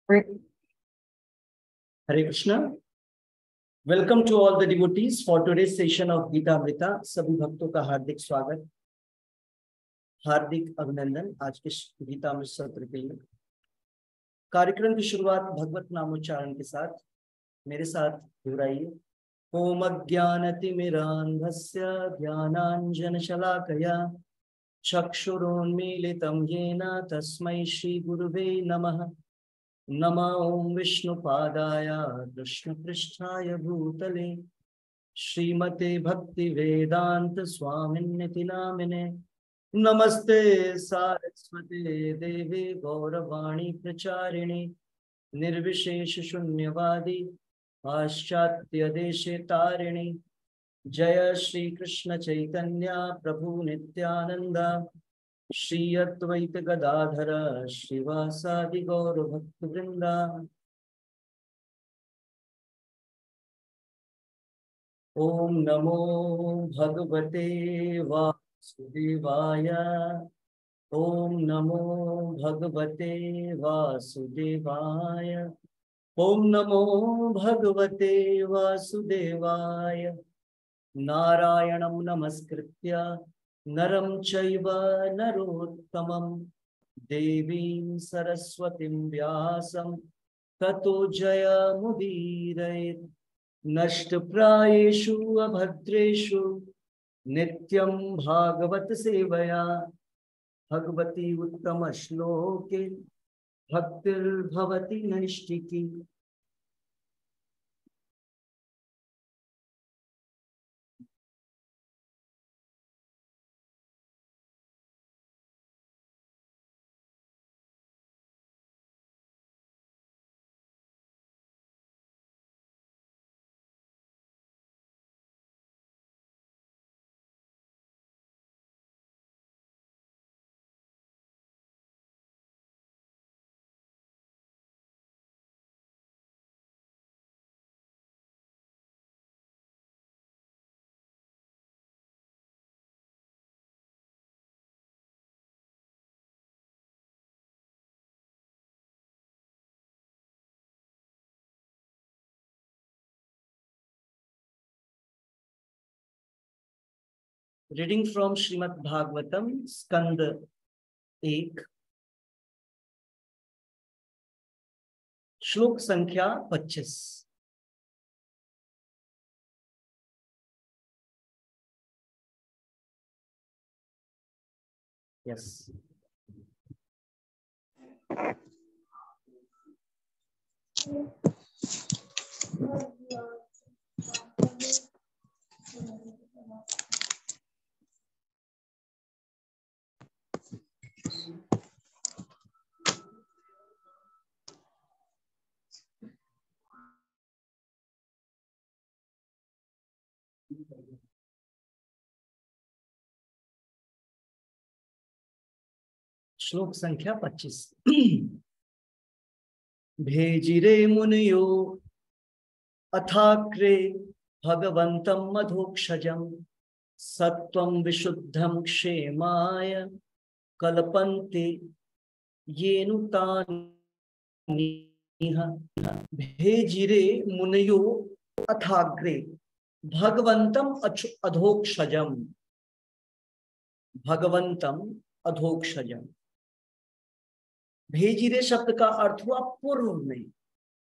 Hare Krishna. Welcome to all the devotees for today's session of Gita Amrita. सभी भक्तों का हार्दिक स्वागत, हार्दिक अभिनंदन आज के गीता अमृत सत्र के लिए। कार्यक्रम की शुरुआत भगवत नामोच्चारण के साथ मेरे साथ दोहराइए। ओम अज्ञानतिमिरान्धस्य ज्ञानाञ्जनशलाकया चक्षुरोन्मीलितं येन तस्मै श्रीगुरुवे नमः। नमः ओं विष्णुपादाय कृष्णपृष्ठाय भूतले श्रीमते भक्ति वेदांत स्वामिन्निति नामिने। नमस्ते सारस्वते देवे गौरवाणी प्रचारिणे निर्विशेष शून्यवादी पाश्चात्य देशे तारिणे। जय श्री कृष्ण चैतन्य प्रभु नित्यानंद श्री अद्वैत गदाधर श्रीवासादि गौर भक्त वृंदा। ओम नमो भगवते वासुदेवाय। ओम नमो भगवते वासुदेवाय। ओम नमो भगवते वासुदेवाय। नारायणं नमस्कृत्य नरं चैव नरोत्तमं देवीं सरस्वतीं व्यासं ततो जयमुदीरयेत्। नष्टप्रायेषु अभद्रेषु नित्यं भागवत सेवया भगवती उत्तम श्लोके भक्तिर्भवति नैष्ठिकी। रीडिंग फ्रॉम श्रीमद् भागवतम स्कंद 1 श्लोक संख्या 25। यस श्लोक संख्या 25। भेजिरे मुनियो अथाग्रे भगवन्तं मधोक्षजं सत्वं विशुद्धं क्षेमाय कल्पन्ते येनुतानिह। भेजिरे मुनियो अथाग्रे भगवन्तं अधोक्षजं। भगवन्तं अधोक्षजं। भेजिरे शब्द का अर्थ हुआ पूर्व में।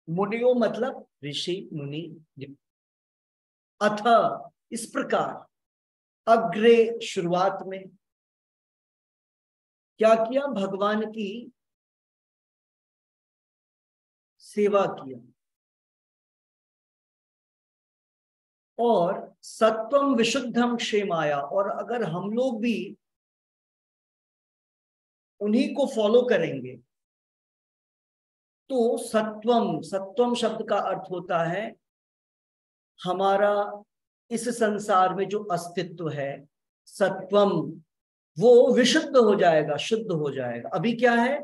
मुनियो मतलब ऋषि मुनि। अथ इस प्रकार, अग्रे शुरुआत में क्या किया? भगवान की सेवा किया। और सत्वम विशुद्धम क्षेमाया, और अगर हम लोग भी उन्हीं को फॉलो करेंगे तो सत्वम, सत्वम शब्द का अर्थ होता है हमारा इस संसार में जो अस्तित्व है, सत्वम वो विशुद्ध हो जाएगा, शुद्ध हो जाएगा। अभी क्या है?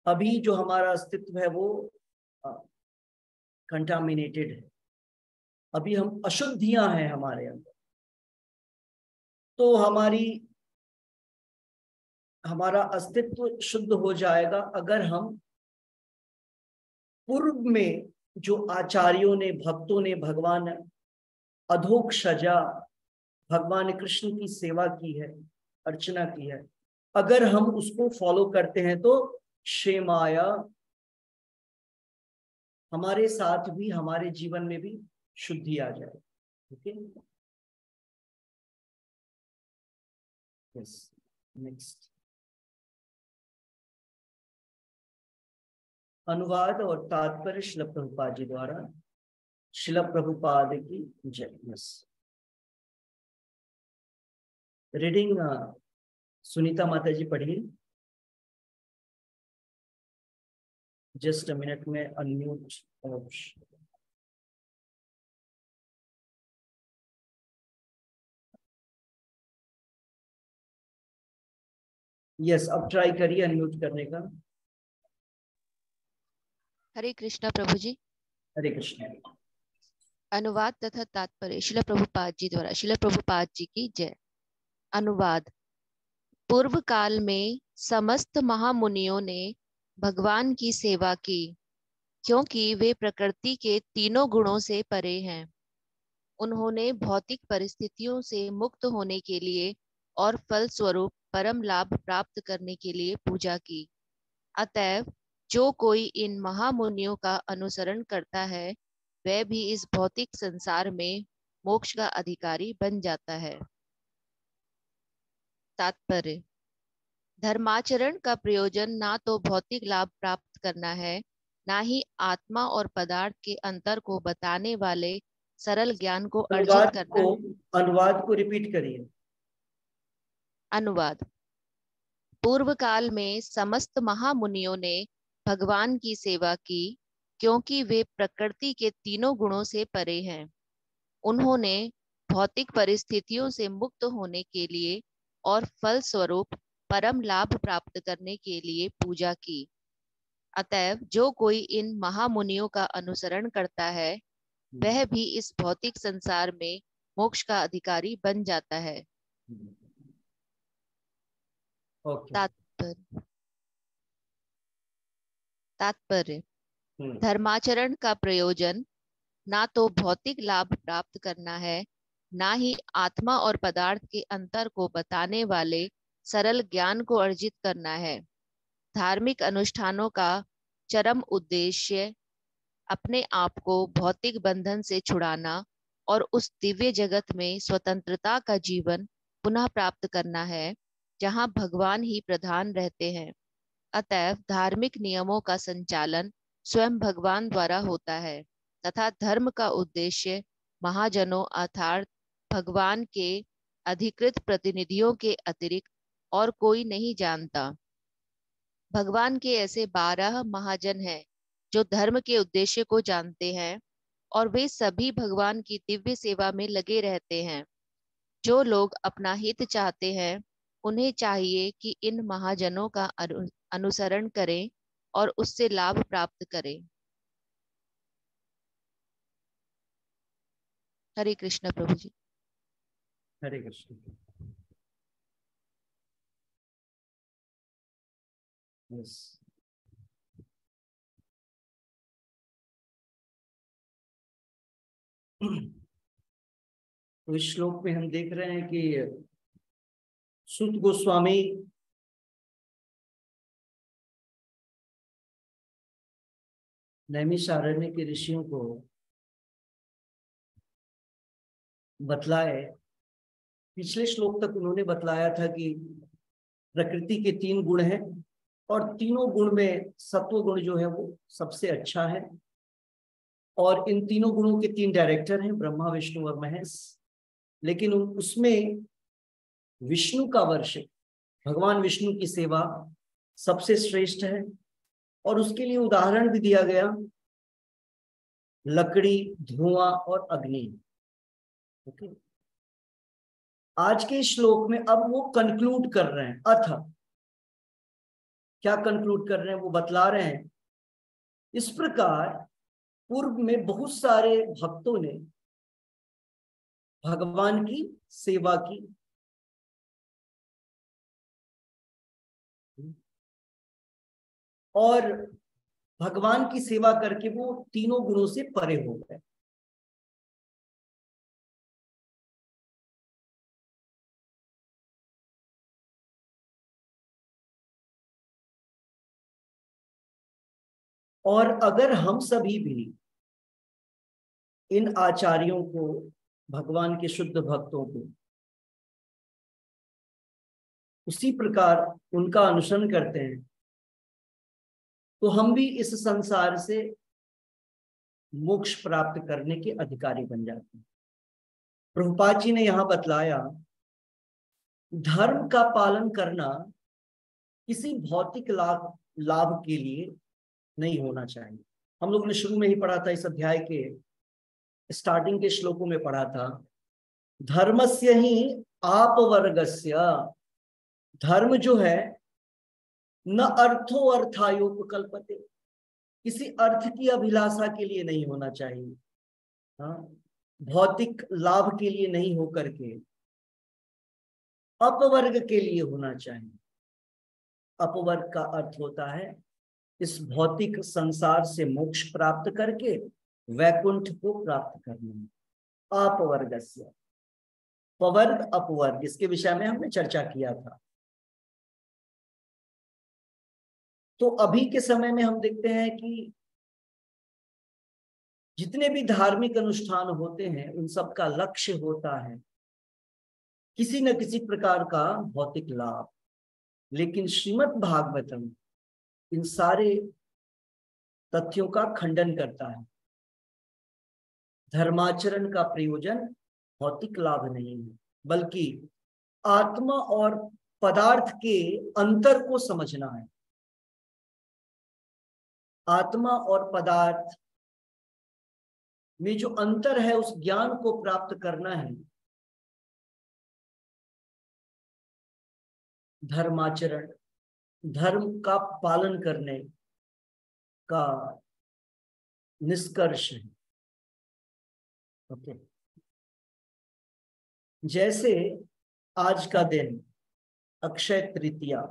अभी जो हमारा अस्तित्व है वो कंटामिनेटेड है। अभी हम अशुद्धियां हैं हमारे अंदर। तो हमारा अस्तित्व शुद्ध हो जाएगा अगर हम पूर्व में जो आचार्यों ने, भक्तों ने भगवान अधोक्षजा, भगवान कृष्ण की सेवा की है, अर्चना की है, अगर हम उसको फॉलो करते हैं तो क्षेमाया, हमारे साथ भी, हमारे जीवन में भी शुद्धि आ जाए। Okay, yes, next. अनुवाद और तात्पर्य श्रील प्रभुपाद जी द्वारा। श्रील प्रभुपाद की जय। यस, रीडिंग सुनीता माता जी पढ़िए। जस्ट अ मिनट में अनम्यूट ऑप्शन। यस, अब ट्राई करिए अनम्यूट करने का। हरे कृष्णा प्रभु जी। हरे कृष्ण। अनुवाद तथा तात्पर्य श्रील प्रभुपाद जी द्वारा। श्रील प्रभुपाद जी की जय। अनुवाद। पूर्व काल में समस्त महामुनियों ने भगवान की सेवा की, क्योंकि वे प्रकृति के तीनों गुणों से परे हैं। उन्होंने भौतिक परिस्थितियों से मुक्त होने के लिए और फल स्वरूप परम लाभ प्राप्त करने के लिए पूजा की। अतएव जो कोई इन महामुनियों का अनुसरण करता है, वह भी इस भौतिक संसार में मोक्ष का अधिकारी बन जाता है। तात्पर्य। धर्माचरण का प्रयोजन ना तो भौतिक लाभ प्राप्त करना है, ना ही आत्मा और पदार्थ के अंतर को बताने वाले सरल ज्ञान को अर्जित करना है। अनुवाद को रिपीट करिए। अनुवाद। पूर्व काल में समस्त महामुनियों ने भगवान की सेवा की, क्योंकि वे प्रकृति के तीनों गुणों से परे हैं। उन्होंने भौतिक परिस्थितियों से मुक्त होने के लिए और फल स्वरूप परम लाभ प्राप्त करने के लिए पूजा की। अतएव जो कोई इन महामुनियों का अनुसरण करता है, वह भी इस भौतिक संसार में मोक्ष का अधिकारी बन जाता है। तात्पर्य। धर्माचरण का प्रयोजन ना तो भौतिक लाभ प्राप्त करना है, ना ही आत्मा और पदार्थ के अंतर को बताने वाले सरल ज्ञान को अर्जित करना है। धार्मिक अनुष्ठानों का चरम उद्देश्य अपने आप को भौतिक बंधन से छुड़ाना और उस दिव्य जगत में स्वतंत्रता का जीवन पुनः प्राप्त करना है, जहां भगवान ही प्रधान रहते हैं। अतएव धार्मिक नियमों का संचालन स्वयं भगवान द्वारा होता है, तथा धर्म का उद्देश्य महाजनों अर्थात भगवान के अधिकृत प्रतिनिधियों के अतिरिक्त और कोई नहीं जानता। भगवान के ऐसे 12 महाजन हैं जो धर्म के उद्देश्य को जानते हैं, और वे सभी भगवान की दिव्य सेवा में लगे रहते हैं। जो लोग अपना हित चाहते हैं, उन्हें चाहिए कि इन महाजनों का अनुसरण करें और उससे लाभ प्राप्त करें। हरे कृष्ण प्रभु जी। हरे कृष्ण। यस, तो इस श्लोक में हम देख रहे हैं कि सूत गोस्वामी नैमिषारण्य के ऋषियों को बतलाए। पिछले श्लोक तक उन्होंने बतलाया था कि प्रकृति के 3 गुण हैं, और तीनों गुण में सत्व गुण जो है वो सबसे अच्छा है, और इन तीनों गुणों के 3 डायरेक्टर हैं, ब्रह्मा विष्णु और महेश। लेकिन उसमें विष्णु का वर्षिप, भगवान विष्णु की सेवा सबसे श्रेष्ठ है, और उसके लिए उदाहरण भी दिया गया, लकड़ी, धुआं और अग्नि। ओके, आज के श्लोक में अब वो कंक्लूड कर रहे हैं। अथ क्या कंक्लूड कर रहे हैं, वो बतला रहे हैं। इस प्रकार पूर्व में बहुत सारे भक्तों ने भगवान की सेवा की, और भगवान की सेवा करके वो तीनों गुणों से परे हो गए। और अगर हम सभी भी इन आचार्यों को, भगवान के शुद्ध भक्तों को उसी प्रकार उनका अनुसरण करते हैं, तो हम भी इस संसार से मोक्ष प्राप्त करने के अधिकारी बन जाते हैं। प्रभुपाद जी ने यहां बतलाया, धर्म का पालन करना किसी भौतिक लाभ के लिए नहीं होना चाहिए। हम लोग ने शुरू में ही पढ़ा था, इस अध्याय के स्टार्टिंग के श्लोकों में पढ़ा था, धर्मस्य ही आपवर्गस्य, धर्म जो है न अर्थो अर्थायोपकल्पते, किसी अर्थ की अभिलाषा के लिए नहीं होना चाहिए, हाँ, भौतिक लाभ के लिए नहीं होकर के अपवर्ग के लिए होना चाहिए। अपवर्ग का अर्थ होता है इस भौतिक संसार से मोक्ष प्राप्त करके वैकुंठ को प्राप्त करना। अपवर्गस्य, पवर्ग अपवर्ग, इसके विषय में हमने चर्चा किया था। तो अभी के समय में हम देखते हैं कि जितने भी धार्मिक अनुष्ठान होते हैं उन सब का लक्ष्य होता है किसी न किसी प्रकार का भौतिक लाभ। लेकिन श्रीमद् भागवतम इन सारे तथ्यों का खंडन करता है। धर्माचरण का प्रयोजन भौतिक लाभ नहीं है, बल्कि आत्मा और पदार्थ के अंतर को समझना है। आत्मा और पदार्थ में जो अंतर है उस ज्ञान को प्राप्त करना है। धर्माचरण धर्म का पालन करने का निष्कर्ष है। ओके, जैसे आज का दिन अक्षय तृतीया,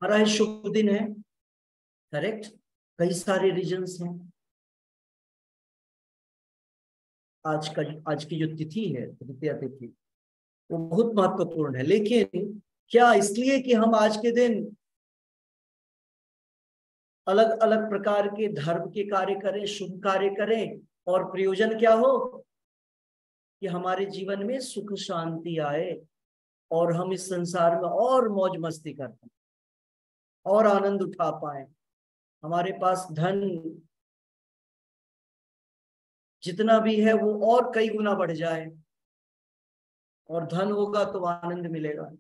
बड़ा शुभ दिन है, करेक्ट। कई सारे रीजंस हैं। आज की जो तिथि है, तृतीया तिथि, वो बहुत महत्वपूर्ण है। लेकिन क्या इसलिए कि हम आज के दिन अलग अलग प्रकार के धर्म के कार्य करें, शुभ कार्य करें, और प्रयोजन क्या हो कि हमारे जीवन में सुख शांति आए और हम इस संसार में और मौज मस्ती कर पाए और आनंद उठा पाए, हमारे पास धन जितना भी है वो और कई गुना बढ़ जाए, और धन होगा तो आनंद मिलेगा।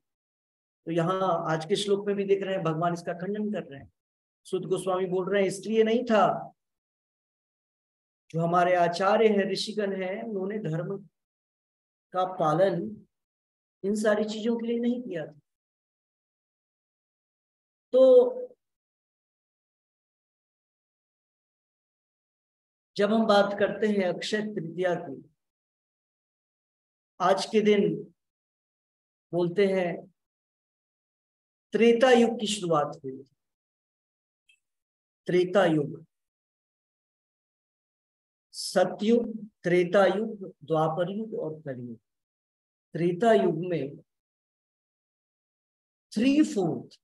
तो यहाँ आज के श्लोक में भी देख रहे हैं भगवान इसका खंडन कर रहे हैं। सुत गोस्वामी बोल रहे हैं इसलिए नहीं था, जो हमारे आचार्य हैं, ऋषिगण हैं, उन्होंने धर्म का पालन इन सारी चीजों के लिए नहीं किया था। तो जब हम बात करते हैं अक्षय तृतीया की, आज के दिन बोलते हैं त्रेता युग की शुरुआत हुई थी। त्रेता युग, सतयुग, त्रेता युग, द्वापर युग और कलयुग। त्रेता युग में 3/4,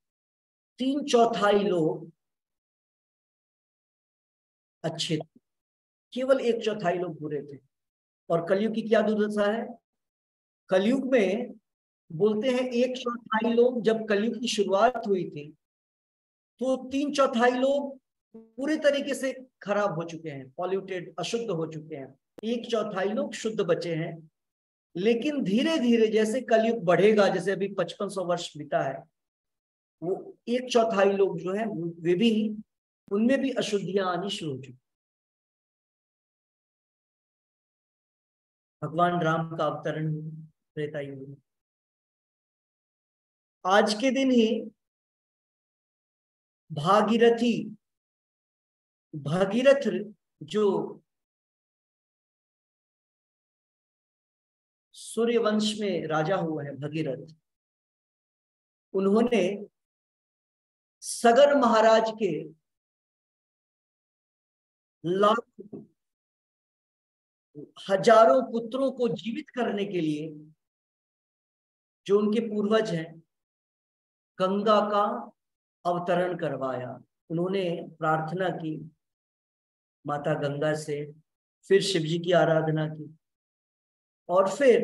3/4 लोग अच्छे थे, केवल 1/4 लोग बुरे थे। और कलयुग की क्या दुर्दशा है? कलयुग में बोलते हैं 1/4 लोग, जब कलयुग की शुरुआत हुई थी तो 3/4 लोग पूरे तरीके से खराब हो चुके हैं, पॉल्यूटेड, अशुद्ध हो चुके हैं। 1/4 लोग शुद्ध बचे हैं। लेकिन धीरे धीरे जैसे कलयुग बढ़ेगा, जैसे अभी 5500 वर्ष बीता है, वो 1/4 लोग जो है वे भी, उनमें भी अशुद्धियां आनी शुरू हो चुकी। भगवान राम का अवतरण त्रेता युग में। आज के दिन ही भागीरथी, भागीरथ जो सूर्यवंश में राजा हुए हैं, भगीरथ, उन्होंने सगर महाराज के लाखों हजारों पुत्रों को जीवित करने के लिए जो उनके पूर्वज हैं, गंगा का अवतरण करवाया। उन्होंने प्रार्थना की माता गंगा से, फिर शिव जी की आराधना की, और फिर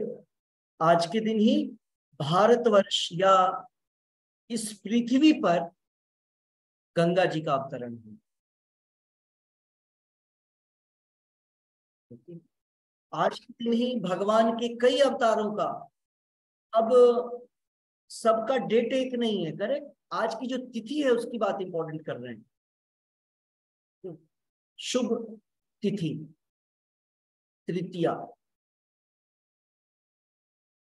आज के दिन ही भारतवर्ष या इस पृथ्वी पर गंगा जी का अवतरण हुआ। आज के दिन ही भगवान के कई अवतारों का, अब सबका डेट एक नहीं है, करेक्ट। आज की जो तिथि है उसकी बात इंपॉर्टेंट कर रहे हैं। शुभ तिथि तृतीया।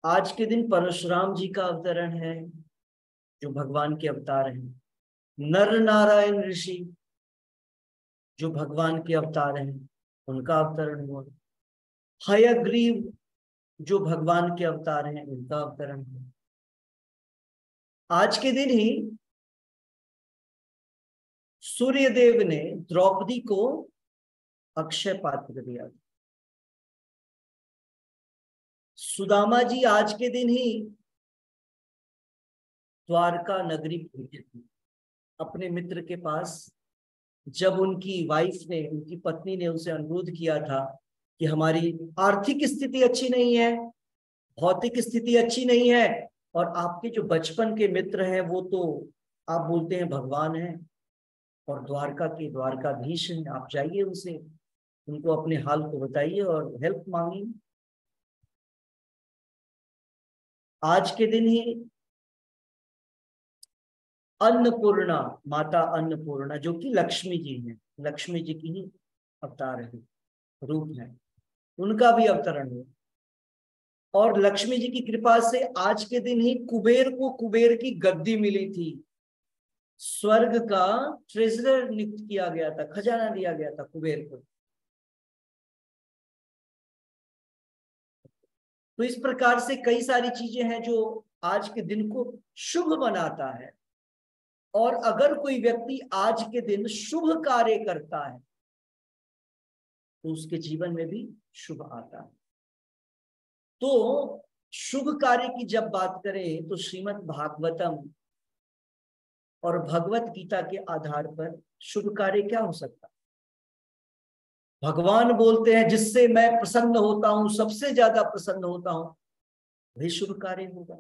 आज के दिन परशुराम जी का अवतरण है, जो भगवान के अवतार हैं। नर नारायण ऋषि जो भगवान के अवतार हैं, उनका अवतरण हुआ। हयग्रीव जो भगवान के अवतार हैं, उनका अवतरण हुआ। आज के दिन ही सूर्यदेव ने द्रौपदी को अक्षय पात्र दिया। सुदामा जी आज के दिन ही द्वारका नगरी पहुंचे थे अपने मित्र के पास, जब उनकी वाइफ ने, उनकी पत्नी ने उनसे अनुरोध किया था कि हमारी आर्थिक स्थिति अच्छी नहीं है, भौतिक स्थिति अच्छी नहीं है, और आपके जो बचपन के मित्र हैं वो तो आप बोलते हैं भगवान हैं, और द्वारका के द्वारकाधीश हैं, आप जाइए उनसे, उनको अपने हाल को बताइए और हेल्प मांगिए। आज के दिन ही अन्नपूर्णा, माता अन्नपूर्णा जो कि लक्ष्मी जी हैं, लक्ष्मी जी की ही अवतार है, रूप है, उनका भी अवतरण हुआ। और लक्ष्मी जी की कृपा से आज के दिन ही कुबेर को कुबेर की गद्दी मिली थी, स्वर्ग का ट्रेजरर नियुक्त किया गया था, खजाना दिया गया था कुबेर को। तो इस प्रकार से कई सारी चीजें हैं जो आज के दिन को शुभ बनाता है, और अगर कोई व्यक्ति आज के दिन शुभ कार्य करता है तो उसके जीवन में भी शुभ आता है। तो शुभ कार्य की जब बात करें तो श्रीमद् भागवतम और भगवत गीता के आधार पर शुभ कार्य क्या हो सकता है? भगवान बोलते हैं जिससे मैं प्रसन्न होता हूं, सबसे ज्यादा प्रसन्न होता हूं, वही शुभ कार्य होगा।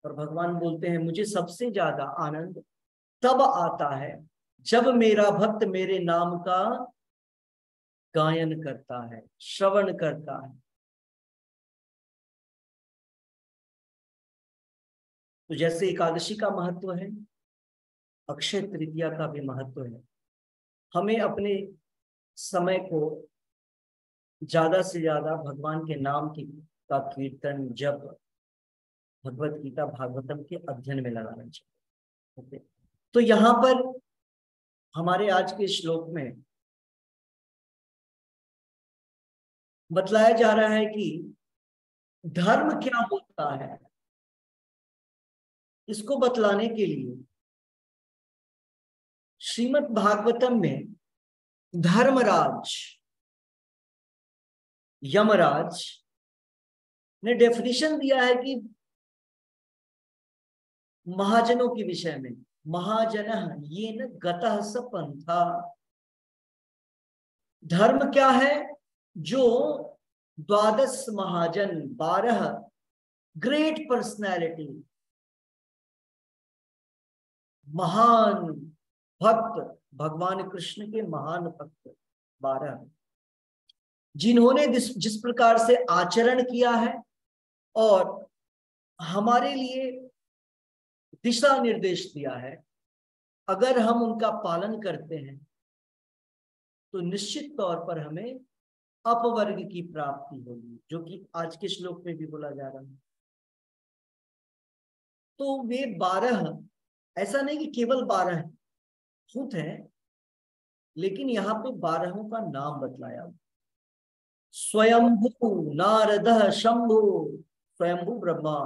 और भगवान बोलते हैं मुझे सबसे ज्यादा आनंद तब आता है जब मेरा भक्त मेरे नाम का गायन करता है, श्रवण करता है। तो जैसे एकादशी का महत्व है, अक्षय तृतीया का भी महत्व है। हमें अपने समय को ज्यादा से ज्यादा भगवान के नाम की का कीर्तन, जप, भगवत गीता भागवतम के अध्ययन में लगाना चाहिए। तो यहाँ पर हमारे आज के श्लोक में बतलाया जा रहा है कि धर्म क्या होता है। इसको बतलाने के लिए श्रीमद् भागवतम में धर्मराज, यमराज ने डेफिनेशन दिया है कि महाजनों के विषय में, महाजन ये न गतः स पंथा। धर्म क्या है? जो 12 महाजन, 12 ग्रेट पर्सनैलिटी, महान भक्त, भगवान कृष्ण के महान भक्त 12, जिन्होंने जिस प्रकार से आचरण किया है और हमारे लिए दिशा निर्देश दिया है, अगर हम उनका पालन करते हैं तो निश्चित तौर पर हमें अपवर्ग की प्राप्ति होगी, जो कि आज के श्लोक में भी बोला जा रहा है। तो वे 12, ऐसा नहीं कि केवल 12 भूत हैं, लेकिन यहाँ पे 12 का नाम बतलाया। स्वयंभू नारद शंभु, स्वयंभू ब्रह्मा,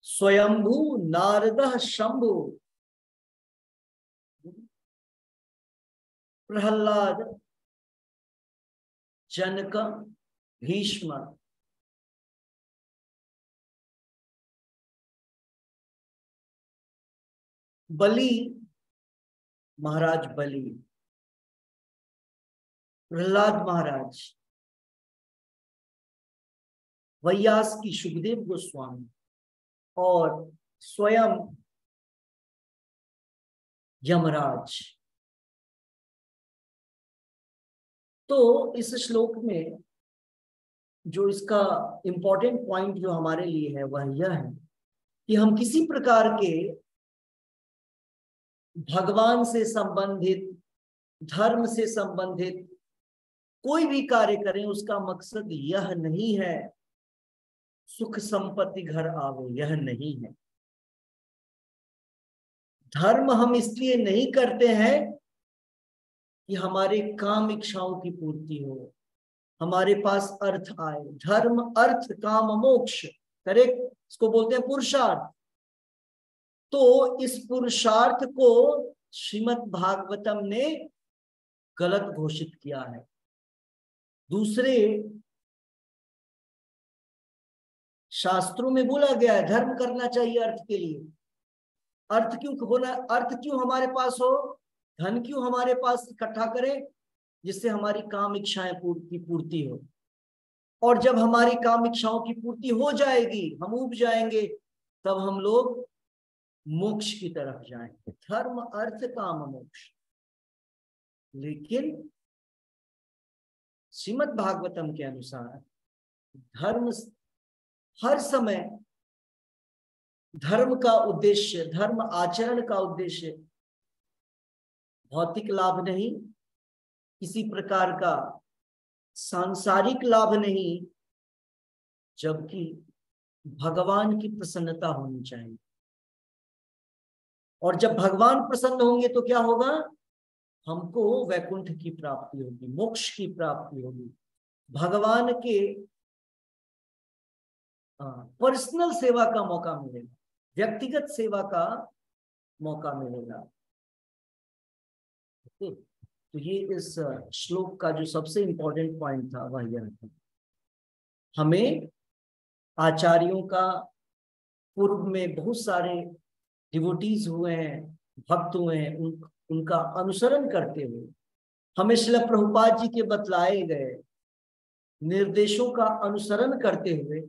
स्वयंभू नारद शंभु, प्रहलाद, जनक, भीष्म, बलि, महाराज बलि, प्रहलाद महाराज, व्यास की सुखदेव गोस्वामी और स्वयं यमराज। तो इस श्लोक में जो इसका इंपॉर्टेंट पॉइंट जो हमारे लिए है वह यह है कि हम किसी प्रकार के भगवान से संबंधित, धर्म से संबंधित कोई भी कार्य करें, उसका मकसद यह नहीं है सुख संपत्ति घर आवे, यह नहीं है। धर्म हम इसलिए नहीं करते हैं कि हमारे काम इच्छाओं की पूर्ति हो, हमारे पास अर्थ आए। धर्म, अर्थ, काम, मोक्ष, करेक्ट, इसको बोलते हैं पुरुषार्थ। तो इस पुरुषार्थ को श्रीमद् भागवतम ने गलत घोषित किया है। दूसरे शास्त्रों में बोला गया है धर्म करना चाहिए अर्थ के लिए। अर्थ क्यों होना, अर्थ क्यों हमारे पास हो, धन क्यों हमारे पास इकट्ठा करें, जिससे हमारी काम इच्छाएं पूर्ति हो। और जब हमारी काम इच्छाओं की पूर्ति हो जाएगी, हम उब जाएंगे, तब हम लोग मोक्ष की तरफ जाएंगे। धर्म, अर्थ, काम, मोक्ष। लेकिन श्रीमद् भागवतम के अनुसार धर्म हर समय, धर्म का उद्देश्य, धर्म आचरण का उद्देश्य भौतिक लाभ नहीं, किसी प्रकार का सांसारिक लाभ नहीं, जबकि भगवान की प्रसन्नता होनी चाहिए। और जब भगवान प्रसन्न होंगे तो क्या होगा, हमको वैकुंठ की प्राप्ति होगी, मोक्ष की प्राप्ति होगी, भगवान के पर्सनल सेवा का मौका मिलेगा, व्यक्तिगत सेवा का मौका मिलेगा। तो ये इस श्लोक का जो सबसे इंपॉर्टेंट पॉइंट था वह यह था, हमें आचार्यों का, पूर्व में बहुत सारे डिवोटीज हुए हैं, भक्त हुए हैं, उनका अनुसरण करते हुए हमें श्रील प्रभुपाद जी के बतलाए गए निर्देशों का अनुसरण करते हुए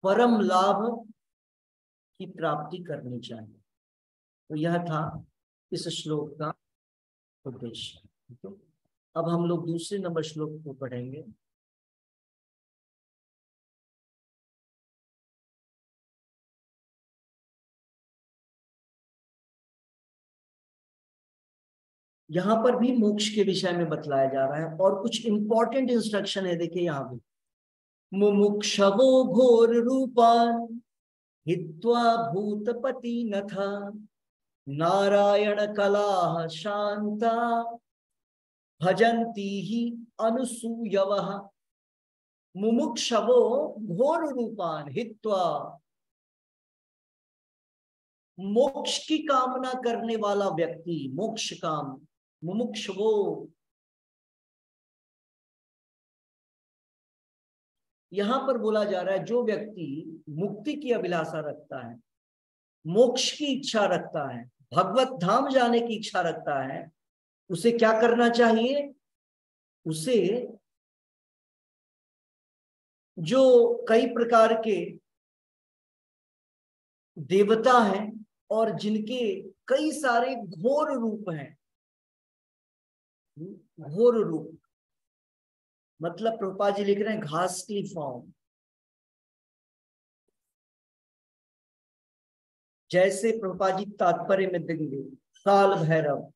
परम लाभ की प्राप्ति करनी चाहिए। तो यह था इस श्लोक का उद्देश्य। अब हम लोग दूसरे नंबर श्लोक को पढ़ेंगे। यहां पर भी मोक्ष के विषय में बतलाया जा रहा है और कुछ इंपॉर्टेंट इंस्ट्रक्शन है। देखिए यहाँ भी, मुमुक्षवो घोर रूपान हित्वा भूतपति नथा नारायण कला शांता भजन्ति ही अनुसूयवः। मुमुक्षवो घोर रूपान हित्वा, मोक्ष की कामना करने वाला व्यक्ति, मोक्ष काम, मुमुक्षवो, यहां पर बोला जा रहा है जो व्यक्ति मुक्ति की अभिलाषा रखता है, मोक्ष की इच्छा रखता है, भगवत धाम जाने की इच्छा रखता है, उसे क्या करना चाहिए, उसे जो कई प्रकार के देवता हैं और जिनके कई सारे घोर रूप हैं, घोर रूप मतलब प्रभुपाद जी लिख रहे हैं घासली फॉर्म, जैसे प्रभुपाद जी तात्पर्य में देंगे काल भैरव,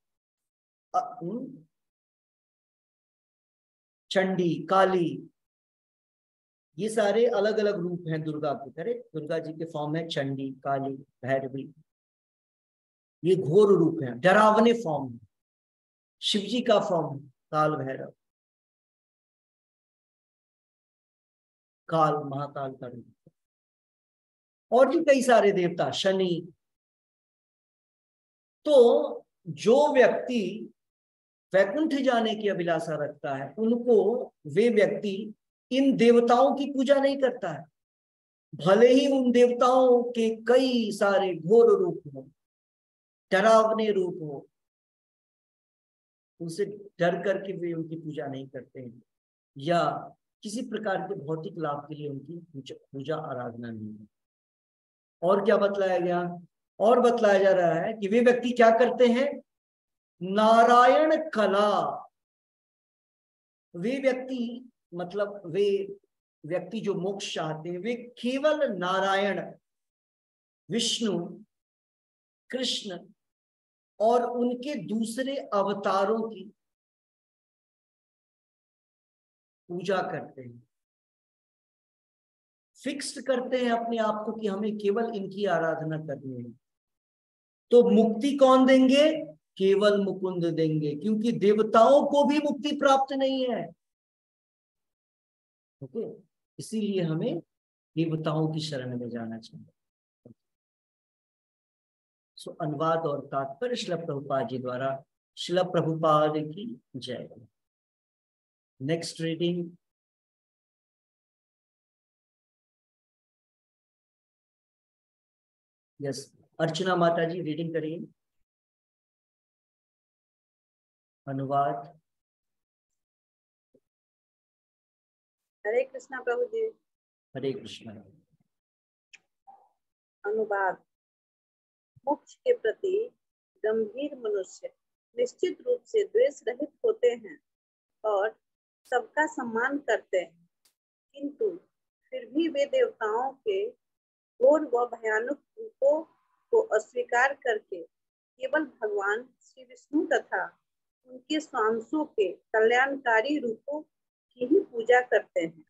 चंडी, काली, ये सारे अलग अलग रूप हैं दुर्गा के। करे दुर्गा जी के फॉर्म है चंडी, काली, भैरवी, ये घोर रूप हैं, डरावने फॉर्म है। शिव जी का फॉर्म है काल भैरव, काल महाकाल का रूप, और भी कई सारे देवता, शनि। तो जो व्यक्ति वैकुंठ जाने की अभिलाषा रखता है, उनको वे व्यक्ति इन देवताओं की पूजा नहीं करता है, भले ही उन देवताओं के कई सारे घोर रूप हो, डरावने रूप हो, उनसे डर करके वे उनकी पूजा नहीं करते हैं, या किसी प्रकार के भौतिक लाभ के लिए उनकी पूजा आराधना नहीं है। और क्या बतलाया गया? और बतलाया जा रहा है कि वे व्यक्ति क्या करते हैं? नारायण कला। वे व्यक्ति मतलब वे व्यक्ति जो मोक्ष चाहते हैं, वे केवल नारायण, विष्णु, कृष्ण और उनके दूसरे अवतारों की पूजा करते हैं, फिक्स्ड करते हैं अपने आप को कि हमें केवल इनकी आराधना करनी है। तो मुक्ति कौन देंगे? केवल मुकुंद देंगे, क्योंकि देवताओं को भी मुक्ति प्राप्त नहीं है। ओके, इसीलिए हमें देवताओं की शरण में जाना चाहिए। सो अनुवाद और तात्पर्य श्रील प्रभुपाद जी द्वारा। श्रील प्रभुपाद की जय। नेक्स्ट रीडिंग यस, अर्चना माता जी रीडिंग करिए। अनुवाद। हरे कृष्णा प्रभु जी। हरे कृष्णा। अनुवाद। मोक्ष के प्रति गंभीर मनुष्य निश्चित रूप से द्वेष रहित होते हैं और सबका सम्मान करते हैं, किंतु फिर भी वे देवताओं के घोर व भयानक रूपों को अस्वीकार करके केवल भगवान श्री विष्णु तथा उनके स्वांशों के कल्याणकारी रूपों की ही पूजा करते हैं।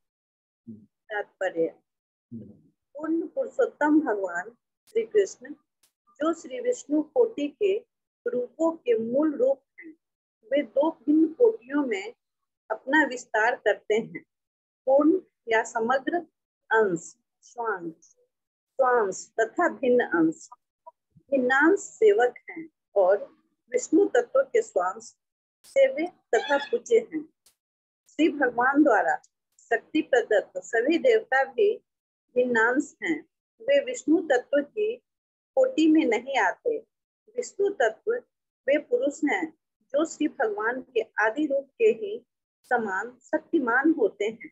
तात्पर्य। पूर्ण पुरुषोत्तम भगवान श्री कृष्ण जो श्री विष्णु कोटि के रूपों के मूल रूप हैं, वे दो भिन्न कोटियों में अपना विस्तार करते हैं। पूर्ण या समग्र अंश, स्वांश तथा भिन्न अंश। भिन्नांश सेवक हैं और विष्णु तत्व के स्वांश सेव्य तथा पूज्य हैं। श्री भगवान द्वारा शक्ति प्रदत्त सभी देवता भी भिन्नांश हैं। वे विष्णु तत्व की कोटि में नहीं आते। विष्णु तत्व वे पुरुष हैं जो श्री भगवान के आदि रूप के ही समान शक्तिमान होते हैं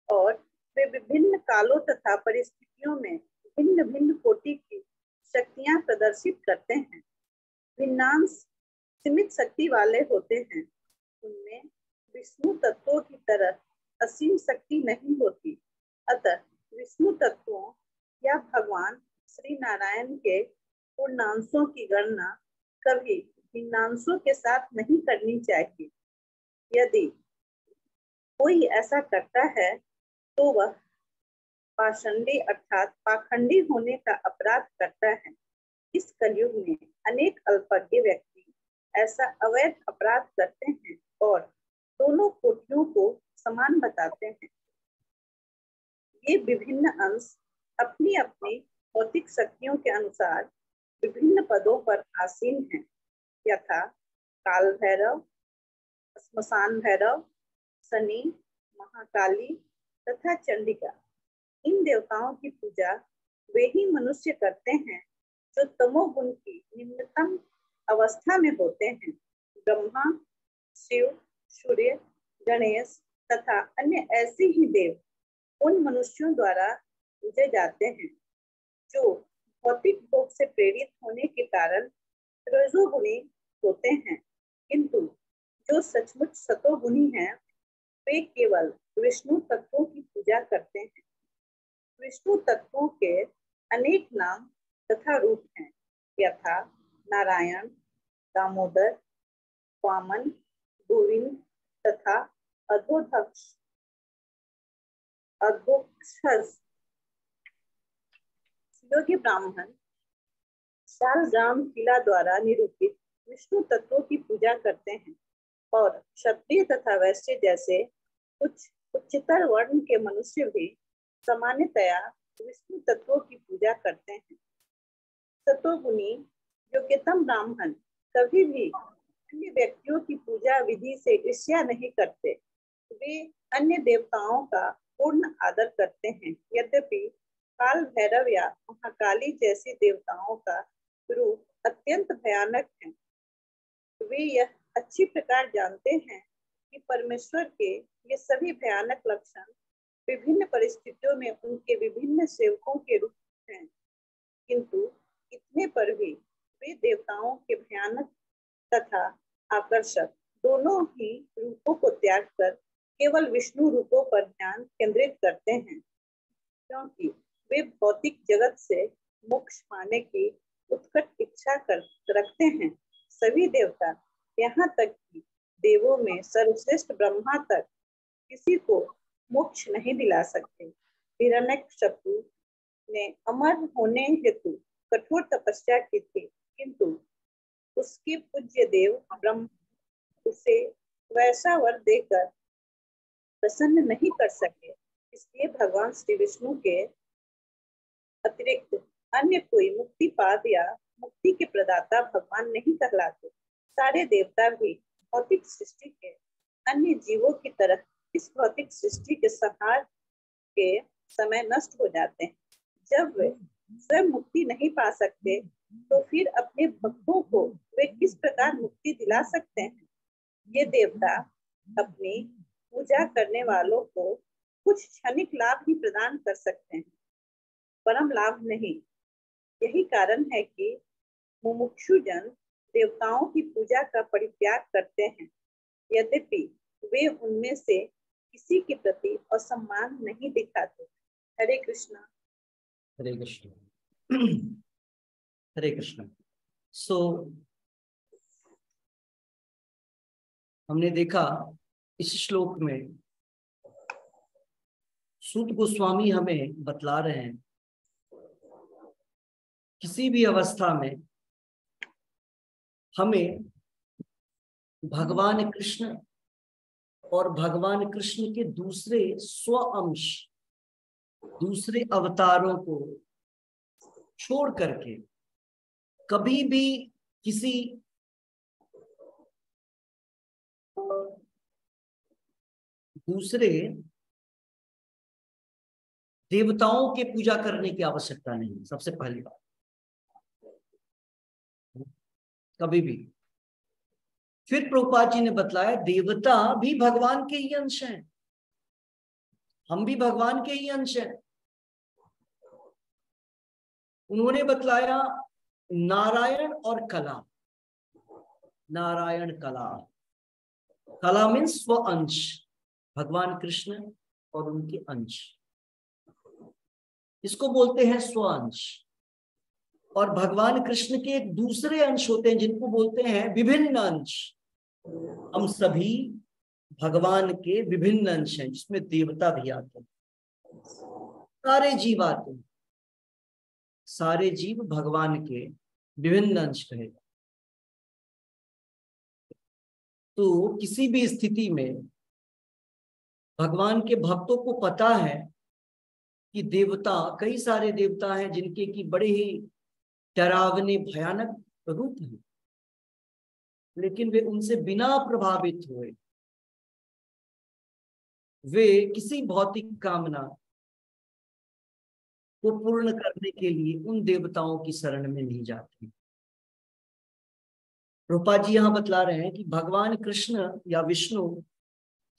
और वे विभिन्न कालों तथा परिस्थितियों में भिन्न भिन्न कोटि की शक्तियां प्रदर्शित करते हैं। भिन्नांश सीमित शक्ति वाले होते हैं। उनमें विष्णु तत्वों की तरह असीम शक्ति नहीं होती। अतः विष्णु तत्वों या भगवान श्री नारायण के पूर्णांशों की गणना कभी भिन्नांशों के साथ नहीं करनी चाहिए। यदि कोई ऐसा करता है तो वह पाषंडी अर्थात पाखंडी होने का अपराध करता है। इस कलयुग में अनेक अल्पज्ञ व्यक्ति ऐसा अवैध अपराध करते हैं और दोनों कोटियों को समान बताते हैं। ये विभिन्न अंश अपनी अपनी भौतिक शक्तियों के अनुसार विभिन्न पदों पर आसीन हैं, यथा काल भैरव, श्मशान भैरव, शनि, महाकाली तथा चंडिका। इन देवताओं की पूजा वे ही मनुष्य करते हैं जो तमोगुण की निम्नतम अवस्था में होते हैं। ब्रह्मा, शिव, सूर्य, गणेश तथा अन्य ऐसे ही देव उन मनुष्यों द्वारा पूजे जाते हैं जो भौतिक भोग से प्रेरित होने के कारण रजोगुणी होते हैं, किंतु जो सचमुच सतोगुणी हैं वे केवल विष्णु तत्वों की पूजा करते हैं। विष्णु तत्वों के अनेक नाम तथा रूप हैं, यथा नारायण, दामोदर, वामन, गोविंद तथा अधोधक्ष। योगी ब्राह्मण शालग्राम किला द्वारा निरूपित विष्णु तत्वों की पूजा करते हैं और क्षत्रिय तथा वैश्य जैसे कुछ उच्चतर वर्ण के मनुष्य भी सामान्यतया विष्णु तत्वों की पूजा करते हैं। सतोगुणी योग्यतम ब्राह्मण कभी भी अन्य व्यक्तियों की पूजा विधि से ईर्ष्या नहीं करते। वे अन्य देवताओं का पूर्ण आदर करते हैं। यद्यपि काल भैरव या महाकाली जैसे देवताओं का रूप अत्यंत भयानक है, वे यह अच्छी प्रकार जानते हैं कि परमेश्वर के ये सभी भयानक लक्षण विभिन्न परिस्थितियों में उनके विभिन्न सेवकों के रूप हैं। किंतु इतने पर भी वे देवताओं के भयानक तथा आकर्षक दोनों ही रूपों को त्याग कर केवल विष्णु रूपों पर ध्यान केंद्रित करते हैं, क्योंकि वे भौतिक जगत से मोक्ष पाने की उत्कट इच्छा रखते हैं। सभी देवता, यहाँ तक कि देवों में सर्वश्रेष्ठ ब्रह्मा तक, किसी को मोक्ष नहीं दिला सकते। हिरण्यकशिपु ने अमर होने हेतु कठोर तपस्या की थी, किंतु उसके पूज्य देव ब्रह्मा उसे वैसा वर देकर प्रसन्न नहीं कर सके। इसलिए भगवान श्री विष्णु के अतिरिक्त अन्य कोई मुक्तिपाद या मुक्ति के प्रदाता भगवान नहीं कहलाते। सारे देवता भी भौतिक सृष्टि के अन्य जीवों की तरह इस भौतिक सृष्टि के संहार के समय नष्ट हो जाते हैं। जब वे स्वयं मुक्ति नहीं पा सकते, तो फिर अपने भक्तों को वे किस प्रकार मुक्ति दिला सकते हैं? ये देवता अपनी पूजा करने वालों को कुछ क्षणिक लाभ ही प्रदान कर सकते हैं, परम लाभ नहीं। यही कारण है कि मुमुक्षु जन देवताओं की पूजा का परित्याग करते हैं, यद्यपि वे उनमें से किसी के प्रति असम्मान नहीं दिखाते। हरे कृष्णा। हरे कृष्ण। हरे कृष्ण। सो हमने देखा इस श्लोक में सूत गोस्वामी हमें बतला रहे हैं, किसी भी अवस्था में हमें भगवान कृष्ण और भगवान कृष्ण के दूसरे स्व अंश, दूसरे अवतारों को छोड़ करके कभी भी किसी दूसरे देवताओं के पूजा करने की आवश्यकता नहीं। सबसे पहली बात, कभी भी। फिर प्रभुपाद जी ने बतलाया देवता भी भगवान के ही अंश हैं, हम भी भगवान के ही अंश हैं। उन्होंने बतलाया नारायण और कला। नारायण कला, कला मीन्स स्व अंश, भगवान कृष्ण और उनके अंश, इसको बोलते हैं स्व अंश। और भगवान कृष्ण के एक दूसरे अंश होते हैं जिनको बोलते हैं विभिन्न अंश। हम सभी भगवान के विभिन्न अंश हैं, जिसमें देवता भी आते हैं, सारे जीव आते हैं। सारे जीव भगवान के विभिन्न अंश कहे। तो किसी भी स्थिति में भगवान के भक्तों को पता है कि देवता, कई सारे देवता हैं जिनके की बड़े ही डरावने भयानक रूप हैं, लेकिन वे उनसे बिना प्रभावित हुए वे किसी भौतिक कामना को पूर्ण करने के लिए उन देवताओं की शरण में नहीं जाते। रूपा जी यहाँ बतला रहे हैं कि भगवान कृष्ण या विष्णु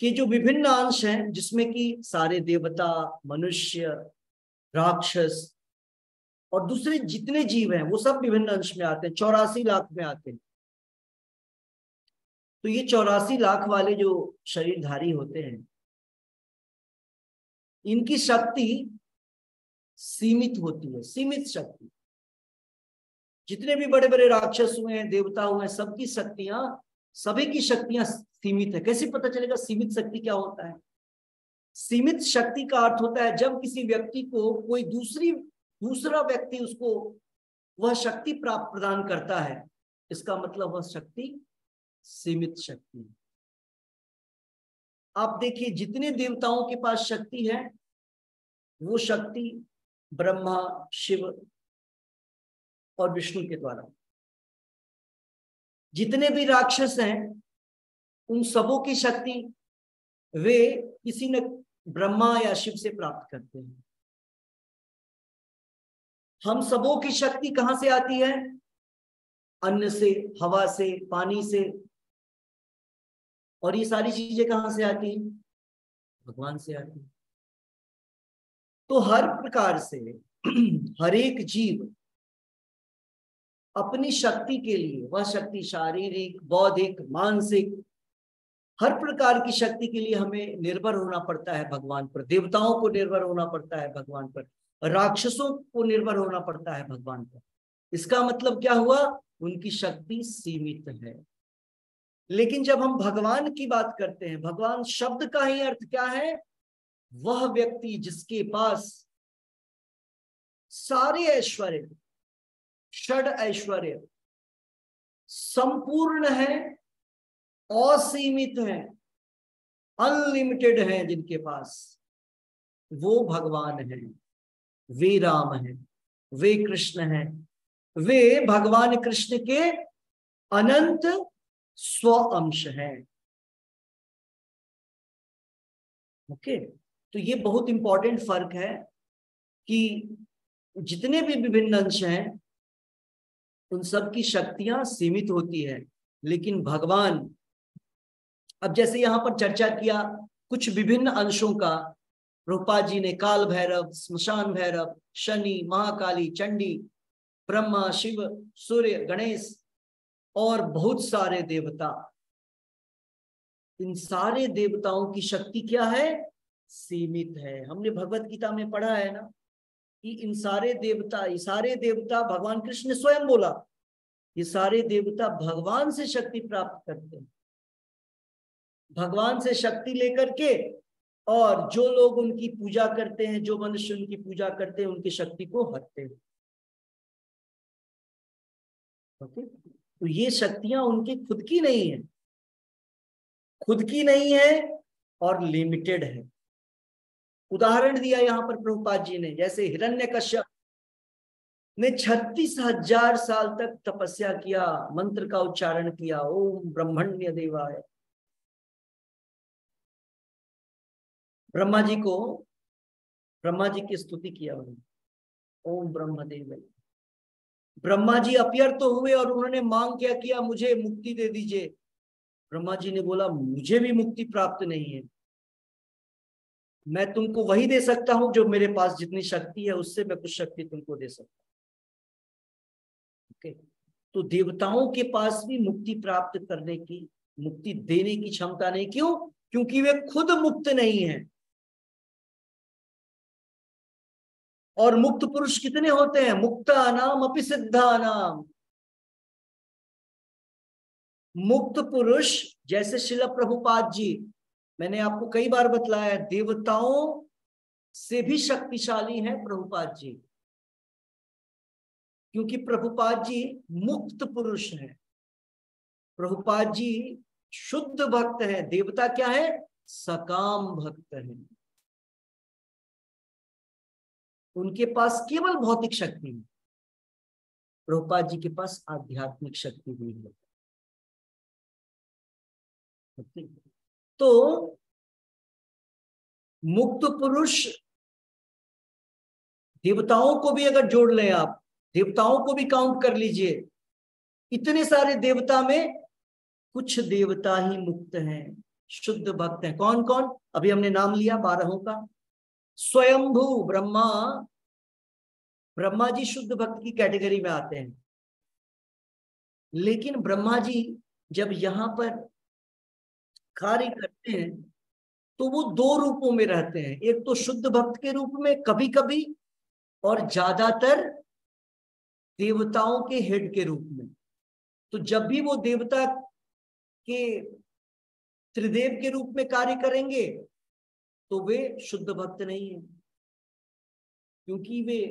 के जो विभिन्न अंश हैं, जिसमें कि सारे देवता, मनुष्य, राक्षस और दूसरे जितने जीव हैं, वो सब विभिन्न अंश में आते हैं। 84 लाख में आते हैं। तो ये 84 लाख वाले जो शरीरधारी होते हैं, इनकी शक्ति सीमित होती है, सीमित शक्ति। जितने भी बड़े बड़े राक्षस हुए हैं, देवता हुए हैं, सबकी शक्तियां, सभी की शक्तियां सीमित है। कैसे पता चलेगा सीमित शक्ति क्या होता है? सीमित शक्ति का अर्थ होता है जब किसी व्यक्ति को कोई दूसरा व्यक्ति उसको वह शक्ति प्राप्त प्रदान करता है, इसका मतलब वह शक्ति सीमित शक्ति है। आप देखिए, जितने देवताओं के पास शक्ति है, वो शक्ति ब्रह्मा, शिव और विष्णु के द्वारा। जितने भी राक्षस हैं, उन सबों की शक्ति वे किसी न ब्रह्मा या शिव से प्राप्त करते हैं। हम सबों की शक्ति कहां से आती है? अन्न से, हवा से, पानी से। और ये सारी चीजें कहां से आती हैं? भगवान से आती है। तो हर प्रकार से हर एक जीव अपनी शक्ति के लिए, वह शक्ति शारीरिक, बौद्धिक, मानसिक, हर प्रकार की शक्ति के लिए हमें निर्भर होना पड़ता है भगवान पर। देवताओं को निर्भर होना पड़ता है भगवान पर, राक्षसों को निर्भर होना पड़ता है भगवान पर। इसका मतलब क्या हुआ? उनकी शक्ति सीमित है। लेकिन जब हम भगवान की बात करते हैं, भगवान शब्द का ही अर्थ क्या है? वह व्यक्ति जिसके पास सारे ऐश्वर्य, षड ऐश्वर्य संपूर्ण है, असीमित है, अनलिमिटेड है, जिनके पास, वो भगवान है, वे राम है, वे कृष्ण है, वे भगवान कृष्ण के अनंत स्व अंश हैं। ओके, तो ये बहुत इंपॉर्टेंट फर्क है कि जितने भी विभिन्न अंश हैं उन सब की शक्तियां सीमित होती है, लेकिन भगवान, अब जैसे यहां पर चर्चा किया कुछ विभिन्न अंशों का, प्रभुपाद जी ने काल भैरव, स्मशान भैरव, शनि, महाकाली, चंडी, ब्रह्मा, शिव, सूर्य, गणेश और बहुत सारे देवता, इन सारे देवताओं की शक्ति क्या है? सीमित है। हमने भगवत गीता में पढ़ा है ना कि इन सारे देवता, ये सारे देवता, भगवान कृष्ण ने स्वयं बोला, ये सारे देवता भगवान से शक्ति प्राप्त करते हैं, भगवान से शक्ति लेकर के, और जो लोग उनकी पूजा करते हैं, जो मनुष्य उनकी पूजा करते हैं, उनकी शक्ति को हरते हैं। ओके, तो ये शक्तियां उनकी खुद की नहीं है, खुद की नहीं है और लिमिटेड है। उदाहरण दिया यहां पर प्रभुपाद जी ने, जैसे हिरण्यकश्यप ने 36,000 साल तक तपस्या किया, मंत्र का उच्चारण किया, ओम ब्रह्मण्य देवाय। ब्रह्मा जी की स्तुति किया उन्होंने, ओम ब्रह्मदेव। ब्रह्मा जी अप्यर्थ हुए और उन्होंने मांग क्या किया? मुझे मुक्ति दे दीजिए। ब्रह्मा जी ने बोला, मुझे भी मुक्ति प्राप्त नहीं है, मैं तुमको वही दे सकता हूं जो मेरे पास जितनी शक्ति है, उससे मैं कुछ शक्ति तुमको दे सकता हूं। ओके, तो देवताओं के पास भी मुक्ति प्राप्त करने की, मुक्ति देने की क्षमता नहीं। क्यों? क्योंकि वे खुद मुक्त नहीं है। और मुक्त पुरुष कितने होते हैं? मुक्तानाम अपि सिद्धानाम। मुक्त पुरुष जैसे श्रील प्रभुपाद जी, मैंने आपको कई बार बतलाया, देवताओं से भी शक्तिशाली है प्रभुपाद जी, क्योंकि प्रभुपाद जी मुक्त पुरुष हैं। प्रभुपाद जी शुद्ध भक्त है। देवता क्या है? सकाम भक्त है। उनके पास केवल भौतिक शक्ति है, प्रभुपाद जी के पास आध्यात्मिक शक्ति भी है। तो मुक्त पुरुष, देवताओं को भी अगर जोड़ लें आप, देवताओं को भी काउंट कर लीजिए, इतने सारे देवता में कुछ देवता ही मुक्त हैं, शुद्ध भक्त हैं। कौन कौन? अभी हमने नाम लिया 12 का। स्वयंभू ब्रह्मा, ब्रह्मा जी शुद्ध भक्त की कैटेगरी में आते हैं। लेकिन ब्रह्मा जी जब यहां पर कार्य करते हैं तो वो 2 रूपों में रहते हैं। एक तो शुद्ध भक्त के रूप में कभी कभी, और ज्यादातर देवताओं के हेड के रूप में। तो जब भी वो देवता के त्रिदेव के रूप में कार्य करेंगे तो वे शुद्ध भक्त नहीं है, क्योंकि वे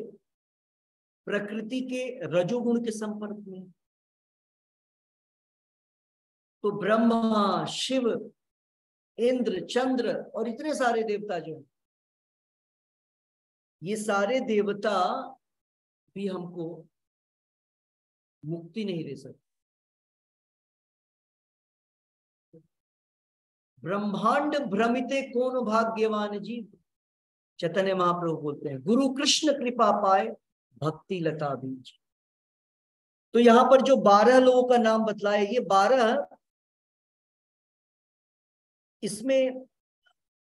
प्रकृति के रजोगुण के संपर्क में। तो ब्रह्मा, शिव, इंद्र, चंद्र और इतने सारे देवता जो, ये सारे देवता भी हमको मुक्ति नहीं दे सकते। ब्रह्मांड भ्रमिते कौन भाग्यवान जीव, चैतन्य महाप्रभु बोलते हैं, गुरु कृष्ण कृपा पाए भक्ति लता बीज। तो यहाँ पर जो 12 लोगों का नाम बतलाया, ये 12, इसमें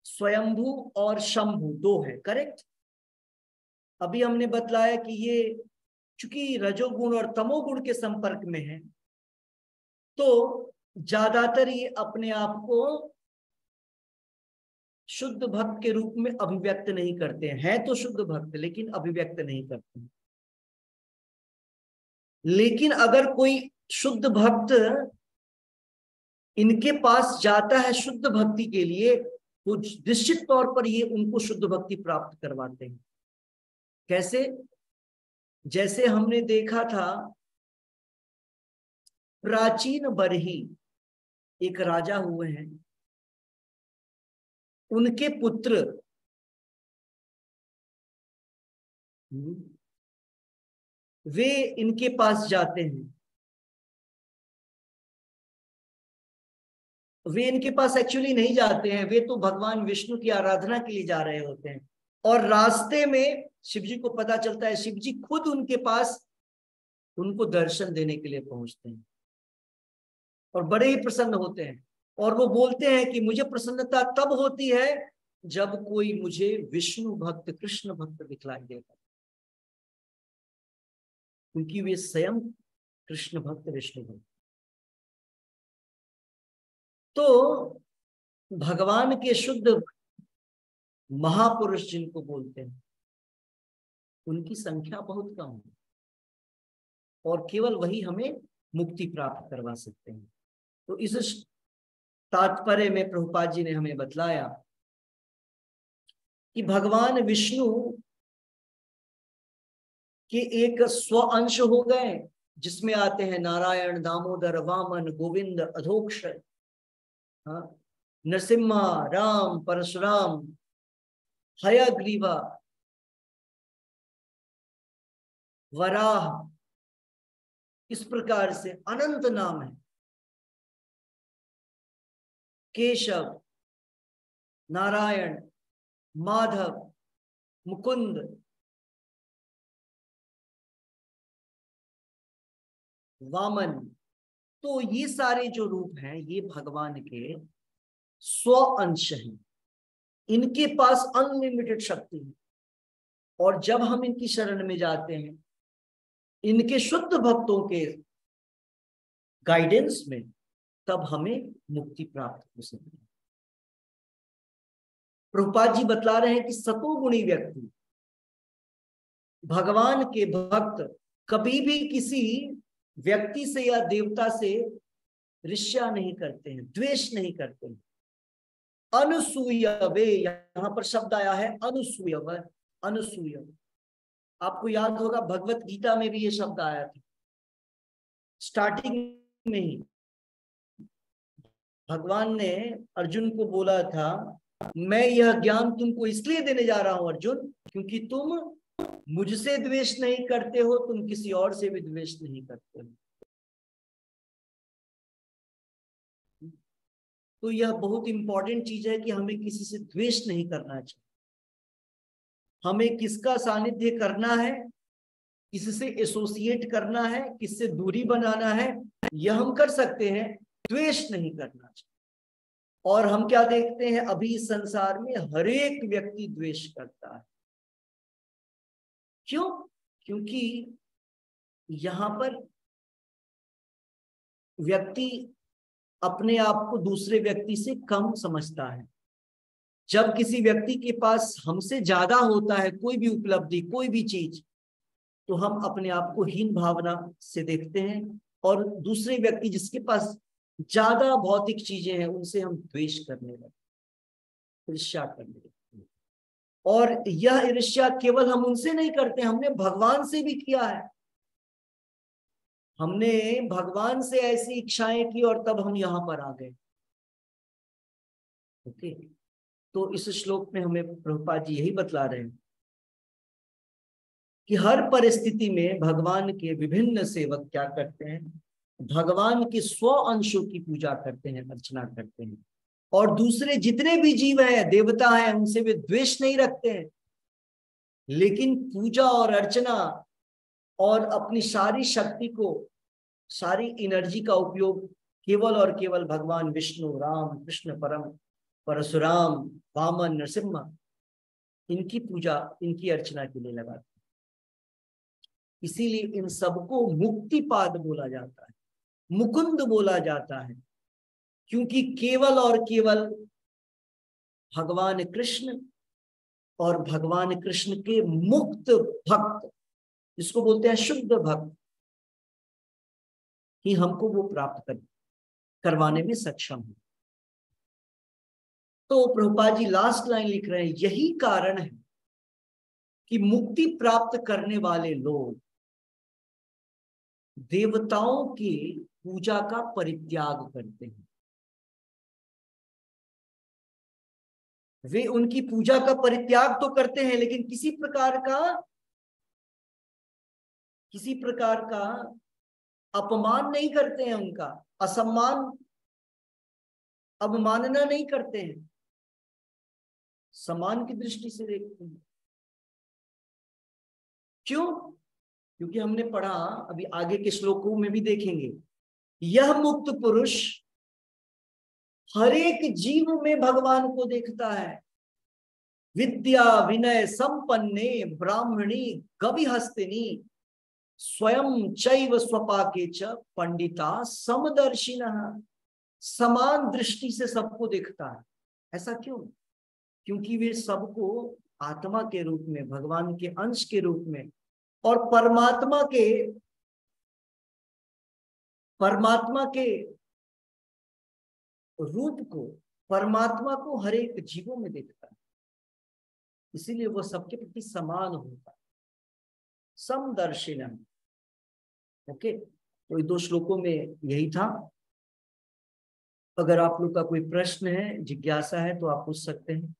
स्वयंभू और शंभू 2 है, करेक्ट। अभी हमने बतलाया कि ये चूंकि रजोगुण और तमोगुण के संपर्क में है, तो ज्यादातर ये अपने आप को शुद्ध भक्त के रूप में अभिव्यक्त नहीं करते हैं तो शुद्ध भक्त, लेकिन अभिव्यक्त नहीं करते हैं। लेकिन अगर कोई शुद्ध भक्त इनके पास जाता है शुद्ध भक्ति के लिए, तो निश्चित तौर पर ये उनको शुद्ध भक्ति प्राप्त करवाते हैं। कैसे? जैसे हमने देखा था, प्राचीन बरही एक राजा हुए हैं, उनके पुत्र वे इनके पास जाते हैं, वे इनके पास एक्चुअली नहीं जाते हैं, वे तो भगवान विष्णु की आराधना के लिए जा रहे होते हैं। और रास्ते में शिव जी को पता चलता है, शिव जी खुद उनके पास उनको दर्शन देने के लिए पहुंचते हैं और बड़े ही प्रसन्न होते हैं। और वो बोलते हैं कि मुझे प्रसन्नता तब होती है जब कोई मुझे विष्णु भक्त, कृष्ण भक्त दिखलाई देगा, क्योंकि वे स्वयं कृष्ण भक्त, विष्णु भक्त। तो भगवान के शुद्ध महापुरुष जिनको बोलते हैं, उनकी संख्या बहुत कम है और केवल वही हमें मुक्ति प्राप्त करवा सकते हैं। तो इस तात्पर्य में प्रभुपाद जी ने हमें बतलाया कि भगवान विष्णु के एक स्व अंश हो गए, जिसमें आते हैं नारायण, दामोदर, वामन, गोविंद, अधोक्षर, नरसिम्हा, राम, परशुराम, हयग्रीवा, वराह, इस प्रकार से अनंत नाम है। केशव, नारायण, माधव, मुकुंद, वामन। तो ये सारे जो रूप हैं ये भगवान के स्व अंश हैं, इनके पास अनलिमिटेड शक्ति है। और जब हम इनकी शरण में जाते हैं, इनके शुद्ध भक्तों के गाइडेंस में, तब हमें मुक्ति प्राप्त हो सकती है। प्रभुपाद जी बतला रहे हैं कि सतोगुणी व्यक्ति, भगवान के भक्त, कभी भी किसी व्यक्ति से या देवता से ईर्ष्या नहीं करते हैं, द्वेष नहीं करते हैं। अनुसूयवे, यहां पर शब्द आया है अनुसूयव, अनुसूय। आपको याद होगा भगवत गीता में भी ये शब्द आया था। स्टार्टिंग में ही भगवान ने अर्जुन को बोला था, मैं यह ज्ञान तुमको इसलिए देने जा रहा हूं अर्जुन, क्योंकि तुम मुझसे द्वेष नहीं करते हो, तुम किसी और से भी द्वेष नहीं करते हो। तो यह बहुत इंपॉर्टेंट चीज है कि हमें किसी से द्वेष नहीं करना चाहिए। हमें किसका सानिध्य करना है, किससे एसोसिएट करना है, किससे दूरी बनाना है, यह हम कर सकते हैं, द्वेष नहीं करना चाहिए। और हम क्या देखते हैं, अभी इस संसार में हर एक व्यक्ति द्वेष करता है। क्यों? क्योंकि यहां पर व्यक्ति अपने आप को दूसरे व्यक्ति से कम समझता है। जब किसी व्यक्ति के पास हमसे ज्यादा होता है कोई भी उपलब्धि, कोई भी चीज, तो हम अपने आप को हीन भावना से देखते हैं, और दूसरे व्यक्ति जिसके पास ज्यादा भौतिक चीजें हैं उनसे हम द्वेष करने लगते, ईर्ष्या करने लगते। और यह ईर्ष्या केवल हम उनसे नहीं करते, हमने भगवान से भी किया है। हमने भगवान से ऐसी इच्छाएं की और तब हम यहां पर आ गए। ओके, तो इस श्लोक में हमें प्रभुपाद जी यही बतला रहे हैं कि हर परिस्थिति में भगवान के विभिन्न सेवक क्या करते हैं, भगवान के स्व अंशों की पूजा करते हैं, अर्चना करते हैं। और दूसरे जितने भी जीव हैं, देवता हैं, उनसे वे द्वेष नहीं रखते हैं, लेकिन पूजा और अर्चना और अपनी सारी शक्ति को, सारी एनर्जी का उपयोग केवल और केवल भगवान विष्णु, राम, कृष्ण, परशुराम, वामन, नरसिम्हा, इनकी पूजा, इनकी अर्चना के लिए लगाते। इसीलिए इन सबको मुक्तिपाद बोला जाता है, मुकुंद बोला जाता है, क्योंकि केवल और केवल भगवान कृष्ण और भगवान कृष्ण के मुक्त भक्त, जिसको बोलते हैं शुद्ध भक्त, ही हमको वो प्राप्त करवाने में सक्षम है। तो प्रभुपाद जी लास्ट लाइन लिख रहे हैं, यही कारण है कि मुक्ति प्राप्त करने वाले लोग देवताओं की पूजा का परित्याग करते हैं। वे उनकी पूजा का परित्याग तो करते हैं, लेकिन किसी प्रकार का अपमान नहीं करते हैं, उनका असम्मान, अवमानना नहीं करते हैं, सम्मान की दृष्टि से देखते हैं। क्यों? क्योंकि हमने पढ़ा, अभी आगे के श्लोकों में भी देखेंगे, यह मुक्त पुरुष हर एक जीव में भगवान को देखता है। विद्या विनय संपन्ने ब्राह्मणी गविहस्तिनी स्वयं चैव स्वपाके च पंडिता समदर्शिनः, समान दृष्टि से सबको देखता है। ऐसा क्यों? क्योंकि वे सबको आत्मा के रूप में, भगवान के अंश के रूप में और परमात्मा के रूप को, परमात्मा को हर एक जीवों में देखता है। इसीलिए वो सबके प्रति समान होता है, समदर्शिनम। ओके, तो 2 श्लोकों में यही था। अगर आप लोग का कोई प्रश्न है, जिज्ञासा है, तो आप पूछ सकते हैं,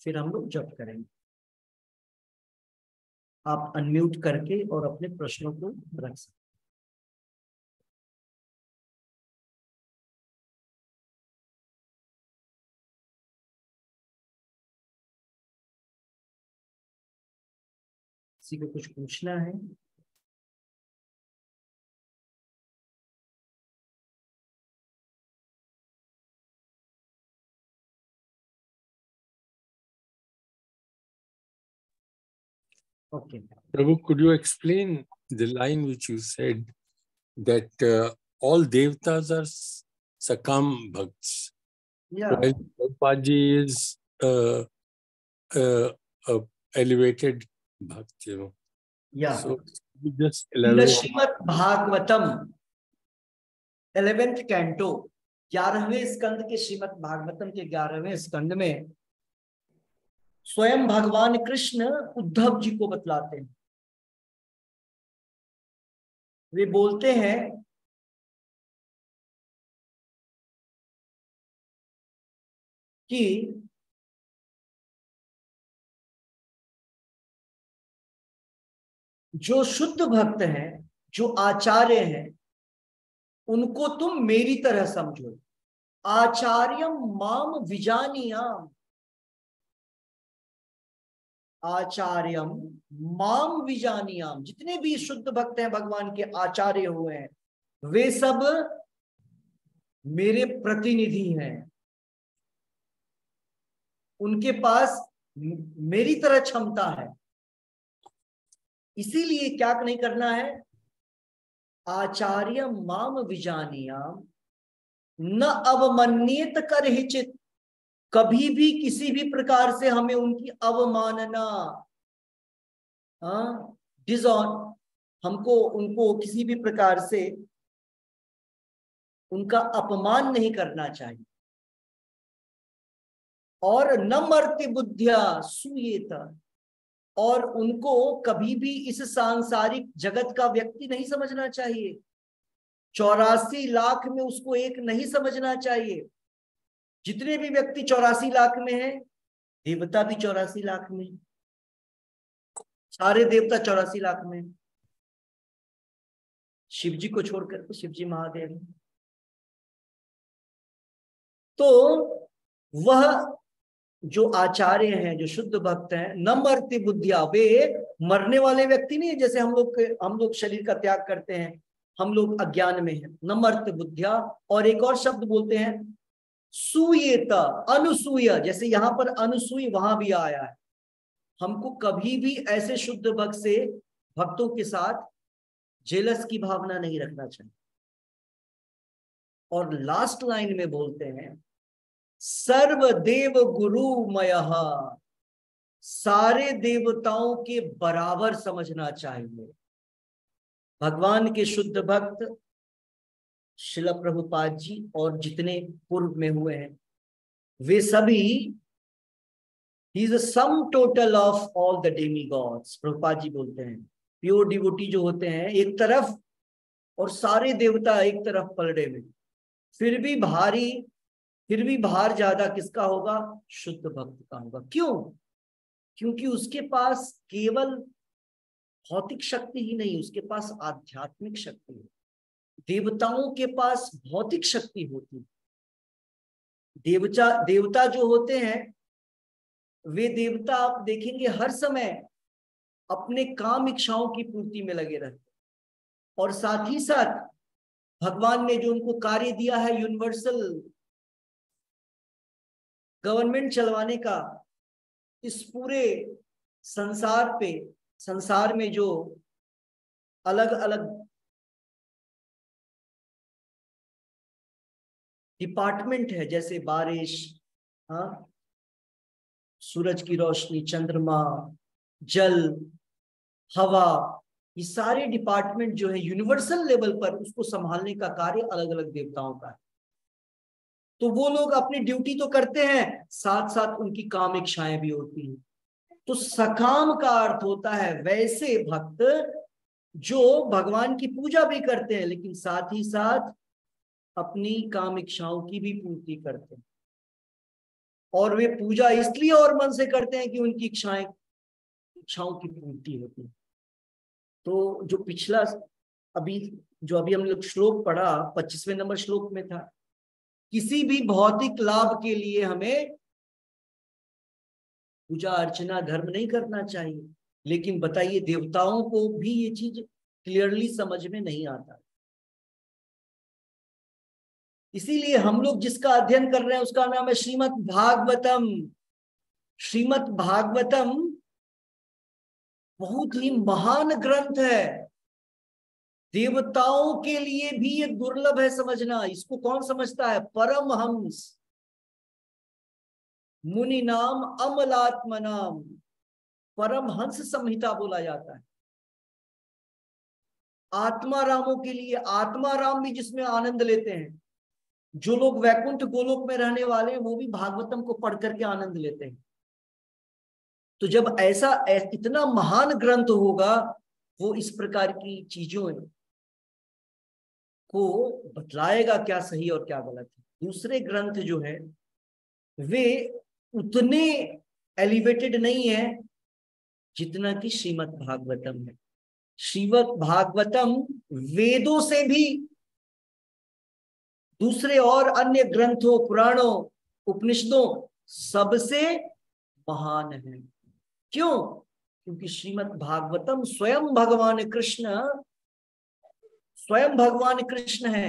फिर हम लोग जप करेंगे। आप अनम्यूट करके और अपने प्रश्नों को रख सकते हैं। किसी को कुछ पूछना है? Okay. Prabhu, could you explain the line which you said that all devatas are sakam bhakts? Yeah. While Prabhupada is elevated bhakt, you know. Yeah. So you just In the elaborate. Srimad Bhagavatam 11th canto, 11वें स्कंद के श्रीमद् भागवतम के 11वें स्कंद में स्वयं भगवान कृष्ण उद्धव जी को बतलाते हैं। वे बोलते हैं कि जो शुद्ध भक्त हैं, जो आचार्य हैं, उनको तुम मेरी तरह समझो। आचार्यम माम विजानीयाम, आचार्यम माम विजानीयाम। जितने भी शुद्ध भक्त हैं, भगवान के आचार्य हुए हैं, वे सब मेरे प्रतिनिधि हैं। उनके पास मेरी तरह क्षमता है। इसीलिए क्या नहीं करना है? आचार्य माम विजानीयाम न अवमन्येत करहिचित। कभी भी किसी भी प्रकार से हमें उनकी अवमानना, डिसऑन, हमको उनको किसी भी प्रकार से उनका अपमान नहीं करना चाहिए। और न मर्त्य बुद्धिया सूयेत, और उनको कभी भी इस सांसारिक जगत का व्यक्ति नहीं समझना चाहिए। 84 लाख में उसको एक नहीं समझना चाहिए। जितने भी व्यक्ति 84 लाख में हैं, देवता भी 84 लाख में, सारे देवता 84 लाख में, शिव जी को छोड़कर, तो शिव जी महादेव। तो वह जो आचार्य हैं, जो शुद्ध भक्त हैं, न मरते बुद्धिया, वे मरने वाले व्यक्ति नहीं है। जैसे हम लोग शरीर का त्याग करते हैं, हम लोग अज्ञान में हैं, न मर्त्य बुद्धिया। और एक और शब्द बोलते हैं सूयेत, अनुसूय, जैसे यहाँ पर अनुसूय वहां भी आया है। हमको कभी भी ऐसे शुद्ध भक्त से, भक्तों के साथ जेलस की भावना नहीं रखना चाहिए। और लास्ट लाइन में बोलते हैं सर्वदेव गुरुमय, सारे देवताओं के बराबर समझना चाहिए। भगवान के शुद्ध भक्त श्रील प्रभुपाद जी और जितने पूर्व में हुए हैं, वे सभी ही is a sum total of all the demigods. Prabhupada ji बोलते हैं प्योर डिवोटी जो होते हैं एक तरफ और सारे देवता एक तरफ पलड़े में, फिर भी भार ज्यादा किसका होगा? शुद्ध भक्त का होगा। क्यों? क्योंकि उसके पास केवल भौतिक शक्ति ही नहीं, उसके पास आध्यात्मिक शक्ति है। देवताओं के पास भौतिक शक्ति होती है। देवता जो होते हैं, वे देवता आप देखेंगे हर समय अपने काम इच्छाओं की पूर्ति में लगे रहते, और साथ ही साथ भगवान ने जो उनको कार्य दिया है यूनिवर्सल गवर्नमेंट चलवाने का, इस पूरे संसार में जो अलग अलग डिपार्टमेंट है, जैसे बारिश, सूरज की रोशनी, चंद्रमा, जल, हवा, ये सारे डिपार्टमेंट जो है यूनिवर्सल लेवल पर, उसको संभालने का कार्य अलग अलग देवताओं का है। तो वो लोग अपनी ड्यूटी तो करते हैं, साथ साथ उनकी काम इच्छाएं भी होती हैं। तो सकाम का अर्थ होता है वैसे भक्त जो भगवान की पूजा भी करते हैं, लेकिन साथ ही साथ अपनी काम इच्छाओं की भी पूर्ति करते हैं। और वे पूजा इसलिए और मन से करते हैं कि उनकी इच्छाओं की पूर्ति होती है। तो जो पिछला अभी हम लोग श्लोक पढ़ा, 25वें नंबर श्लोक में था, किसी भी भौतिक लाभ के लिए हमें पूजा अर्चना धर्म नहीं करना चाहिए। लेकिन बताइए, देवताओं को भी ये चीज क्लियरली समझ में नहीं आता। इसीलिए हम लोग जिसका अध्ययन कर रहे हैं उसका नाम है श्रीमद् भागवतम। श्रीमद् भागवतम बहुत ही महान ग्रंथ है, देवताओं के लिए भी ये दुर्लभ है समझना। इसको कौन समझता है? परमहंस मुनि नाम अमलात्म नाम, परमहंस संहिता बोला जाता है। आत्मा रामों के लिए, आत्मा राम भी जिसमें आनंद लेते हैं, जो लोग वैकुंठ गोलोक में रहने वाले हैं वो भी भागवतम को पढ़ करके आनंद लेते हैं। तो जब ऐसा इतना महान ग्रंथ होगा, वो इस प्रकार की चीजों को बतलाएगा क्या सही और क्या गलत है। दूसरे ग्रंथ जो है वे उतने एलिवेटेड नहीं है जितना कि श्रीमद् भागवतम है। श्रीमद् भागवतम वेदों से भी, दूसरे और अन्य ग्रंथों, पुराणों, उपनिषदों सबसे महान है। क्यों? क्योंकि श्रीमद् भागवतम स्वयं भगवान कृष्ण है,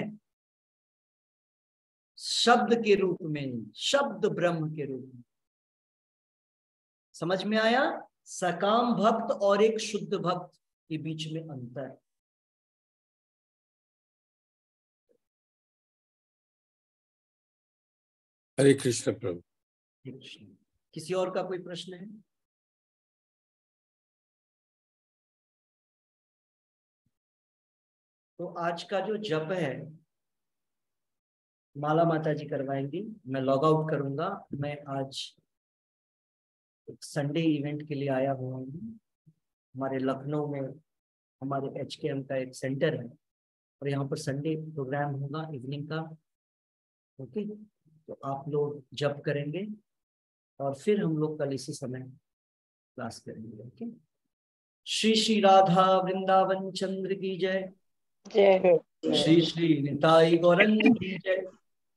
शब्द के रूप में, शब्द ब्रह्म के रूप में। समझ में आया? सकाम भक्त और एक शुद्ध भक्त के बीच में अंतर। हरे कृष्ण प्रभु। किसी और का कोई प्रश्न है? तो आज का जो जप है माला माता जी करवाएंगी, मैं लॉग आउट करूंगा। मैं आज एक संडे इवेंट के लिए आया हुआ हूँ। हमारे लखनऊ में हमारे HKM का एक सेंटर है और यहाँ पर संडे प्रोग्राम होगा इवनिंग का। ओके, तो आप लोग जप करेंगे और फिर हम लोग कल इसी समय क्लास करेंगे। ओके, श्री श्री राधा वृंदावन चंद्र की जय। जय श्री श्री निताई गौरंग की जय।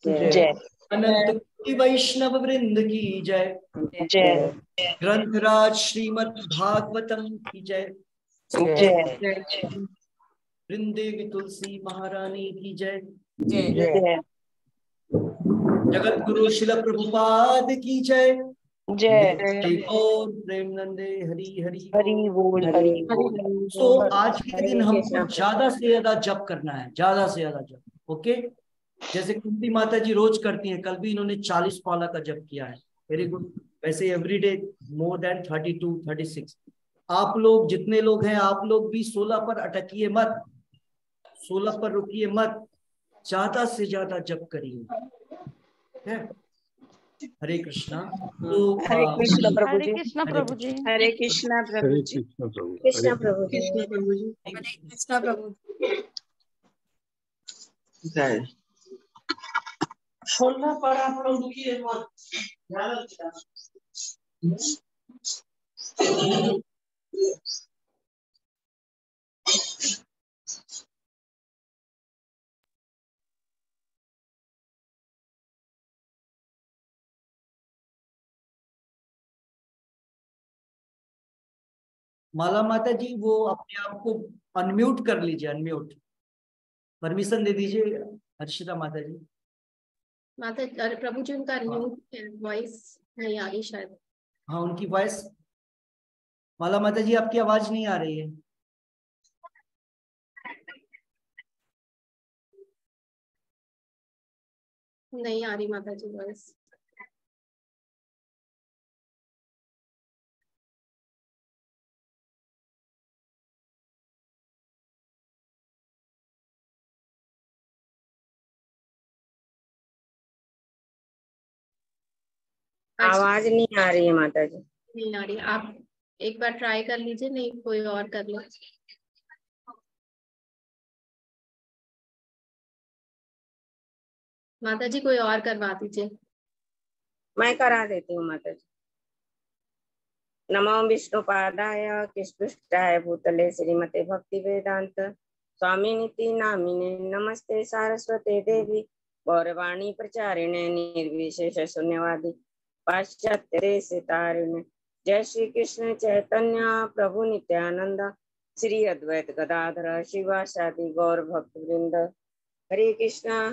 जय। अनंत कोटि वैष्णव वृंद की जय। जय ग्रंथराज श्रीमद् भागवतम की जय। वृंदेवी तुलसी महारानी की जय। जय जगत गुरु शिल प्रभुपाद की जय। जय और प्रेमनंदे हरि हरि हरि बोल हरि बोल। तो आज के दिन हमको ज्यादा से ज्यादा जप करना है, ज्यादा से ज्यादा जप। ओके, जैसे कुंती माता जी रोज करती हैं, कल भी इन्होंने 40 पाला का जप किया है। Very good. वैसे एवरीडे मोर देन 32 36। आप लोग जितने लोग हैं, आप लोग भी 16 पर अटकिए मत, 16 पर रुकिए मत, ज्यादा से ज्यादा जप करिए। हरे कृष्णा। तो हरे कृष्ण प्रभु जी। प्रभु जी। हरे कृष्णा प्रभु जी। कृष्ण प्रभु जी। कृष्ण प्रभु जी। कृष्ण प्रभु जय। 16 पर आप लोग रुकिए मत। माला माता जी, वो अपने आप को अनम्यूट कर लीजिए, अनम्यूट परमिशन दे दीजिए। हर्षिता माता जी। माता प्रभु जी, उनका वॉइस नहीं आ रही शायद। हाँ, उनकी वॉइस। माला माता जी, आपकी आवाज नहीं आ रही है। नहीं आ रही माता जी वॉइस। आवाज नहीं आ रही है माता जी। नहीं आ रही। आप एक बार ट्राई कर लीजिए, नहीं कोई और कर ले। माता जी कोई और करवा दीजिए। मैं करा देती हूँ माता जी। नमो विष्णुपादाय कृष्णपृष्ठाय भूतले श्रीमते भक्ति वेदांत स्वामी निति नामिने नमस्ते सारस्वते देवी गौरवाणी प्रचारिणे निर्विशेष शून्यवादी पाश्चात्य देश तारिणे। जय श्री कृष्ण चैतन्य प्रभु नित्यानंद श्री अद्वैत गदाधर शिवासादि गौर भक्त वृंद। हरे कृष्णा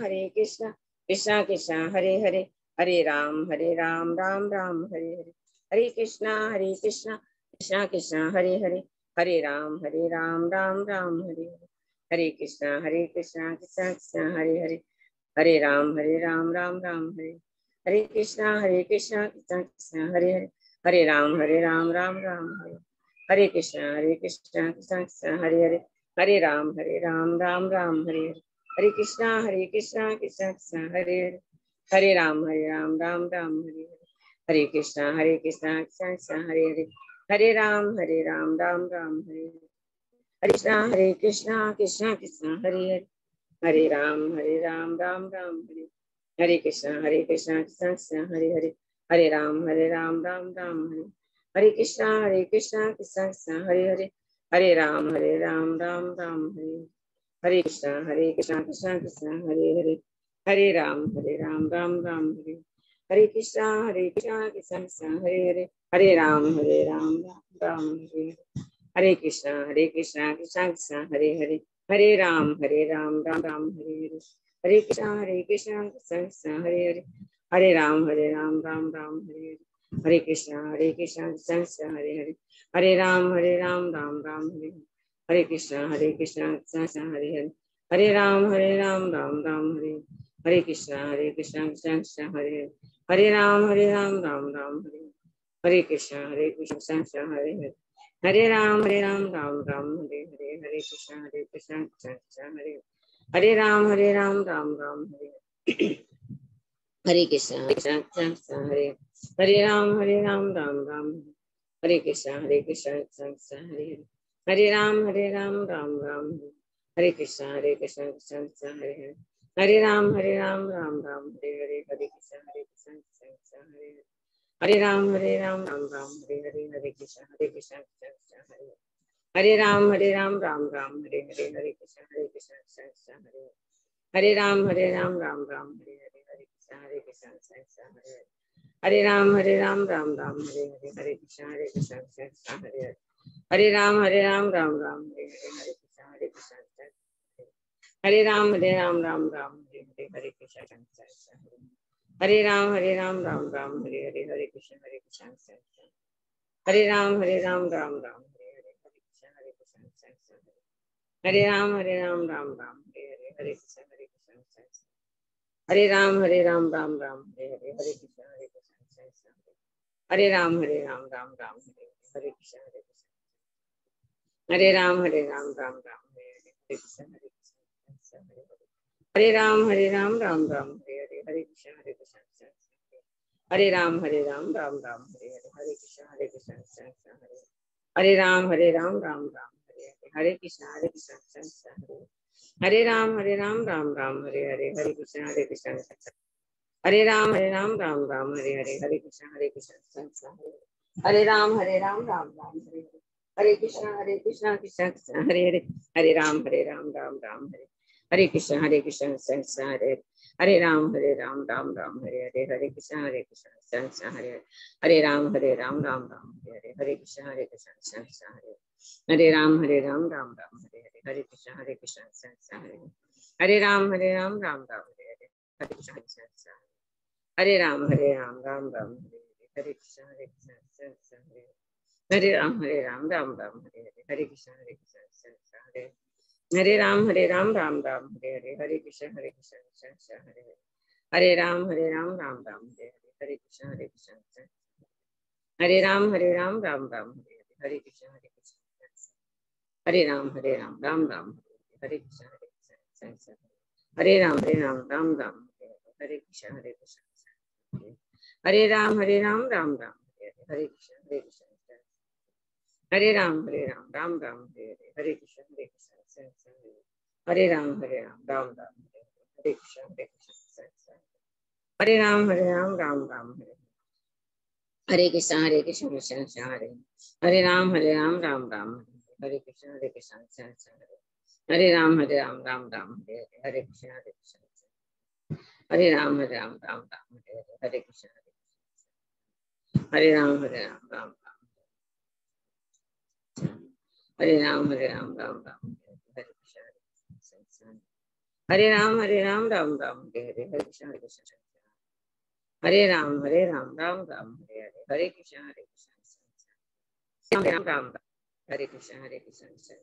कृष्णा कृष्णा हरे हरे, हरे राम राम राम हरे हरे। हरे कृष्णा कृष्णा कृष्णा हरे हरे, हरे राम राम राम हरे हरे। हरे कृष्णा कृष्णा कृष्णा हरे हरे, हरे राम राम राम हरे। हरे कृष्णा कृष्णा कृष्णा हरे हरे, हरे राम राम राम हरे। हरे कृष्णा कृष्णा कृष्णा हरे हरे, हरे राम राम राम हरे हरे। हरे कृष्णा कृष्णा कृष्णा हरे हरे, हरे राम राम राम हरे हरे। हरे कृष्णा कृष्णा कृष्णा हरे हरे, हरे राम राम राम हरे हरे। हरे कृष्णा कृष्णा कृष्णा हरे हरे, हरे राम राम राम हरे। हरे कृष्णा कृष्णा कृष्णा हरे हरे, हरे राम राम राम हरे। हरे कृष्णा कृष्णा कृष्णा हरे हरे, हरे राम राम राम हरे। हरे कृष्णा कृष्णा कृष्णा हरे हरे, हरे राम राम राम हरे। हरे कृष्णा कृष्णा कृष्णा हरे हरे, हरे राम राम हरे। हरे कृष्णा कृष्णा कृष्णा हरे हरे, हरे राम राम राम हरे हरे। हरे कृष्णा कृष्णा कृष्णा हरे हरे, हरे राम राम राम हरे हरे। हरे कृष्णा कृष्णा कृष्णा हरे हरे, हरे राम राम राम हरे हरे। हरे कृष्णा कृष्णा कृष्णा हरे हरे, हरे राम राम राम हरे। हरे कृष्णा कृष्णा कृष्णा हरे हरे, हरे राम राम राम हरे। हरे कृष्णा कृष्णा कृष्णा हरे हरे, हरे राम राम राम हरे हरे। हरे कृष्णा कृष्णा कृष्णा हरे, हरे राम राम राम हरे। हरे कृष्णा कृष्णा कृष्णा हरे, हरे राम राम राम। हरे कृष्णा कृष्णा कृष्णा हरे हरे, हरे राम राम राम हरे। हरे कृष्णा कृष्णा कृष्णा हरे हरे, हरे राम राम राम हरे हरे। हरे कृष्णा कृष्णा कृष्णा हरे हरे, हरे राम राम राम हरे हरे। हरे कृष्णा कृष्णा कृष्णा हरे हरे, हरे राम राम राम हरे हरे। हरे कृष्णा कृष्णा कृष्णा हरे हरे, हरे राम राम राम हरे हरे। हरे कृष्ण हरे कृष्ण हरे राम राम राम हरे हरे हरे कृष्ण हरे हरे राम राम राम हरे हरे हरे कृष्ण हरे राम राम राम हरे हरे हरे कृष्ण हरे राम राम राम हरे हरे हरे कृष्ण हरे राम राम राम हरे हरे हरे कृष्ण हरे राम राम राम हरे हरे हरे कृष्ण हरे राम राम राम हरे हरे हरे कृष्ण हरे राम राम राम हरे हरे कृष्ण हरे राम राम राम हरे हरे कृष्ण हरे राम राम राम हरे हरे हरे कृष्ण हरे राम राम राम हरे हरे कृष्ण हरे राम राम राम हरे हरे कृष्ण हरे राम राम राम हरे हरे हरे कृष्ण हरे राम राम राम हरे हरे हरे कृष्ण हरे राम राम राम हरे हरे कृष्ण कृष्ण कृष्ण हरे हरे हरे राम राम राम हरे हरे कृष्ण हरे राम राम राम हरे हरे हरे कृष्ण हरे राम राम राम हरे हरे कृष्ण हरे राम राम राम हरे हरे कृष्ण हरे राम राम राम हरे हरे हरे राम राम राम हरे कृष्ण हरे राम राम राम हरे कृष्ण हरे राम राम राम हरे कृष्ण हरे राम राम राम हरे कृष्ण हरे राम राम राम हरे कृष्ण हरे राम राम राम हरे कृष्ण हरे राम राम राम हरे कृष्ण हरे राम राम राम हरे कृष्ण हरे राम राम राम हरे कृष्ण हरे राम राम राम हरे कृष्ण हरे राम राम राम हरे कृष्ण कृष्ण हरे हरे राम राम राम हरे कृष्ण हरे राम राम राम हरे कृष्ण हरे राम राम राम हरे कृष्ण हरे राम राम हरे राम राम राम हरे कृष्ण हरे राम राम राम हरे कृष्ण हरे राम राम राम हरे कृष्ण राम राम हरे कृष्ण हरे राम राम राम हरे कृष्ण हरे राम राम राम हरे कृष्ण हरे राम राम राम हरे कृष्ण हरे राम राम राम हरे कृष्ण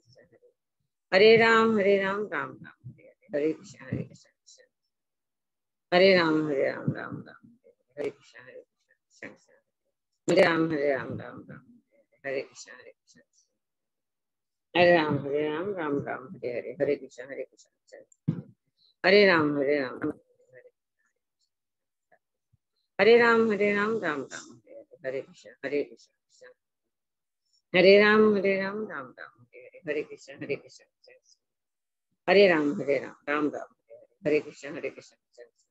हरे राम हरे राम राम राम हरे कृष्ण हरे राम राम राम हरे कृष्ण हरे राम राम राम हरे कृष्ण हरे राम राम राम हरे कृष्ण हरे राम राम राम हरे कृष्ण हरे राम राम राम हरे कृष्ण हरे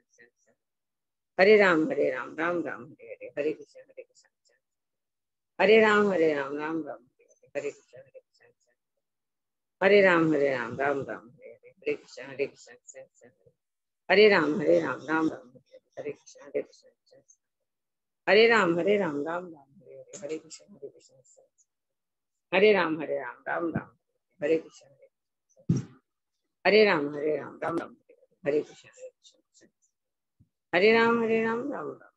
राम राम राम हरे कृष्ण हरे राम राम राम हरे कृष्ण हरे राम राम राम हरे कृष्ण हरे राम राम राम हरे कृष्ण हरे राम राम राम हरे कृष्ण हरे राम राम राम हरे कृष्ण हरे राम राम राम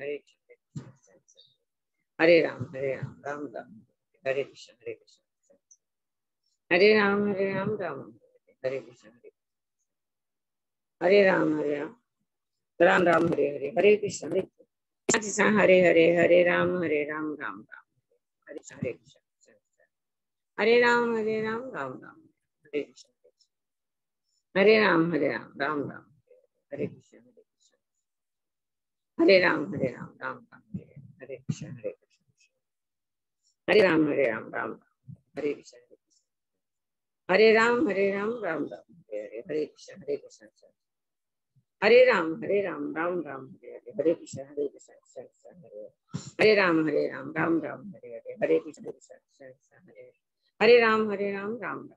हरे हरे राम राम राम हरे कृष्ण हरे राम राम हरे कृष्ण हरे राम राम राम हरे हरे हरे कृष्ण हरे हरे हरे राम राम राम हरे कृष्ण हरे राम राम राम हरे कृष्ण हरे राम राम राम हरे कृष्ण हरे राम राम राम हरे कृष्ण हरे राम राम हरे कृष्ण हरे राम राम राम हरे कृष्ण हरे राम राम राम हरे कृष्ण हरे राम राम राम हरे हरे कृष्ण हरे राम राम राम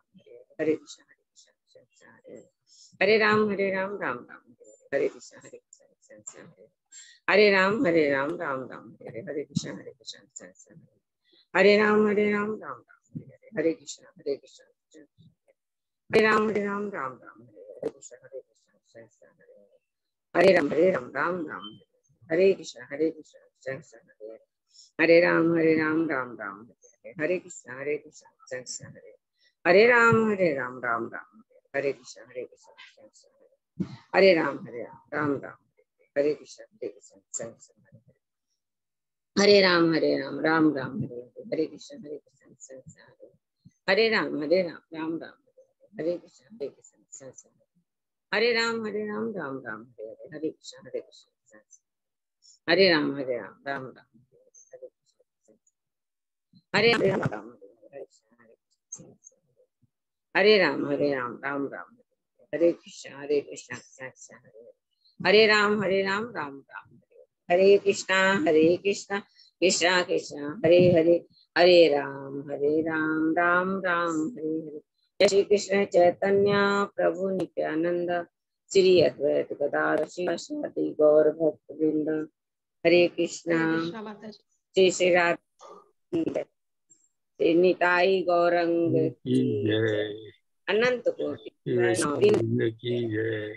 हरे कृष्ण हरे राम राम राम हरे कृष्ण हरे राम राम राम हरे कृष्ण हरे राम राम हरे कृष्ण हरे राम राम राम हरे कृष्ण हरे राम राम राम हरे कृष्ण हरे राम राम राम हरे कृष्ण हरे राम राम राम हरे कृष्ण हरे राम राम राम हरे कृष्ण हरे राम राम राम हरे कृष्ण हरे राम राम राम हरे कृष्ण हरे राम राम राम हरे कृष्ण हरे राम राम राम हरे राम हरे राम राम राम हरे कृष्ण हरे राम राम राम हरे कृष्णा कृष्णा कृष्णा हरे हरे हरे राम राम राम हरे हरे। जय श्री कृष्ण चैतन्य प्रभु नित्यानंद श्री अद्वैत गदाधर श्रीवासादि गौर भक्त वृंद। हरे कृष्णा। श्री श्री राधे निताई गौरंग की जय। अनंत कोटि की जय।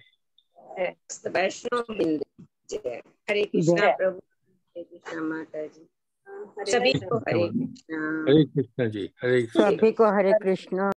वैष्णव बिंद जय। हरे कृष्णा प्रभु, हरे कृष्णा माता जी, सभी को हरे कृष्णा। हरे कृष्णा जी, हरे कृष्णा। सभी को हरे कृष्णा।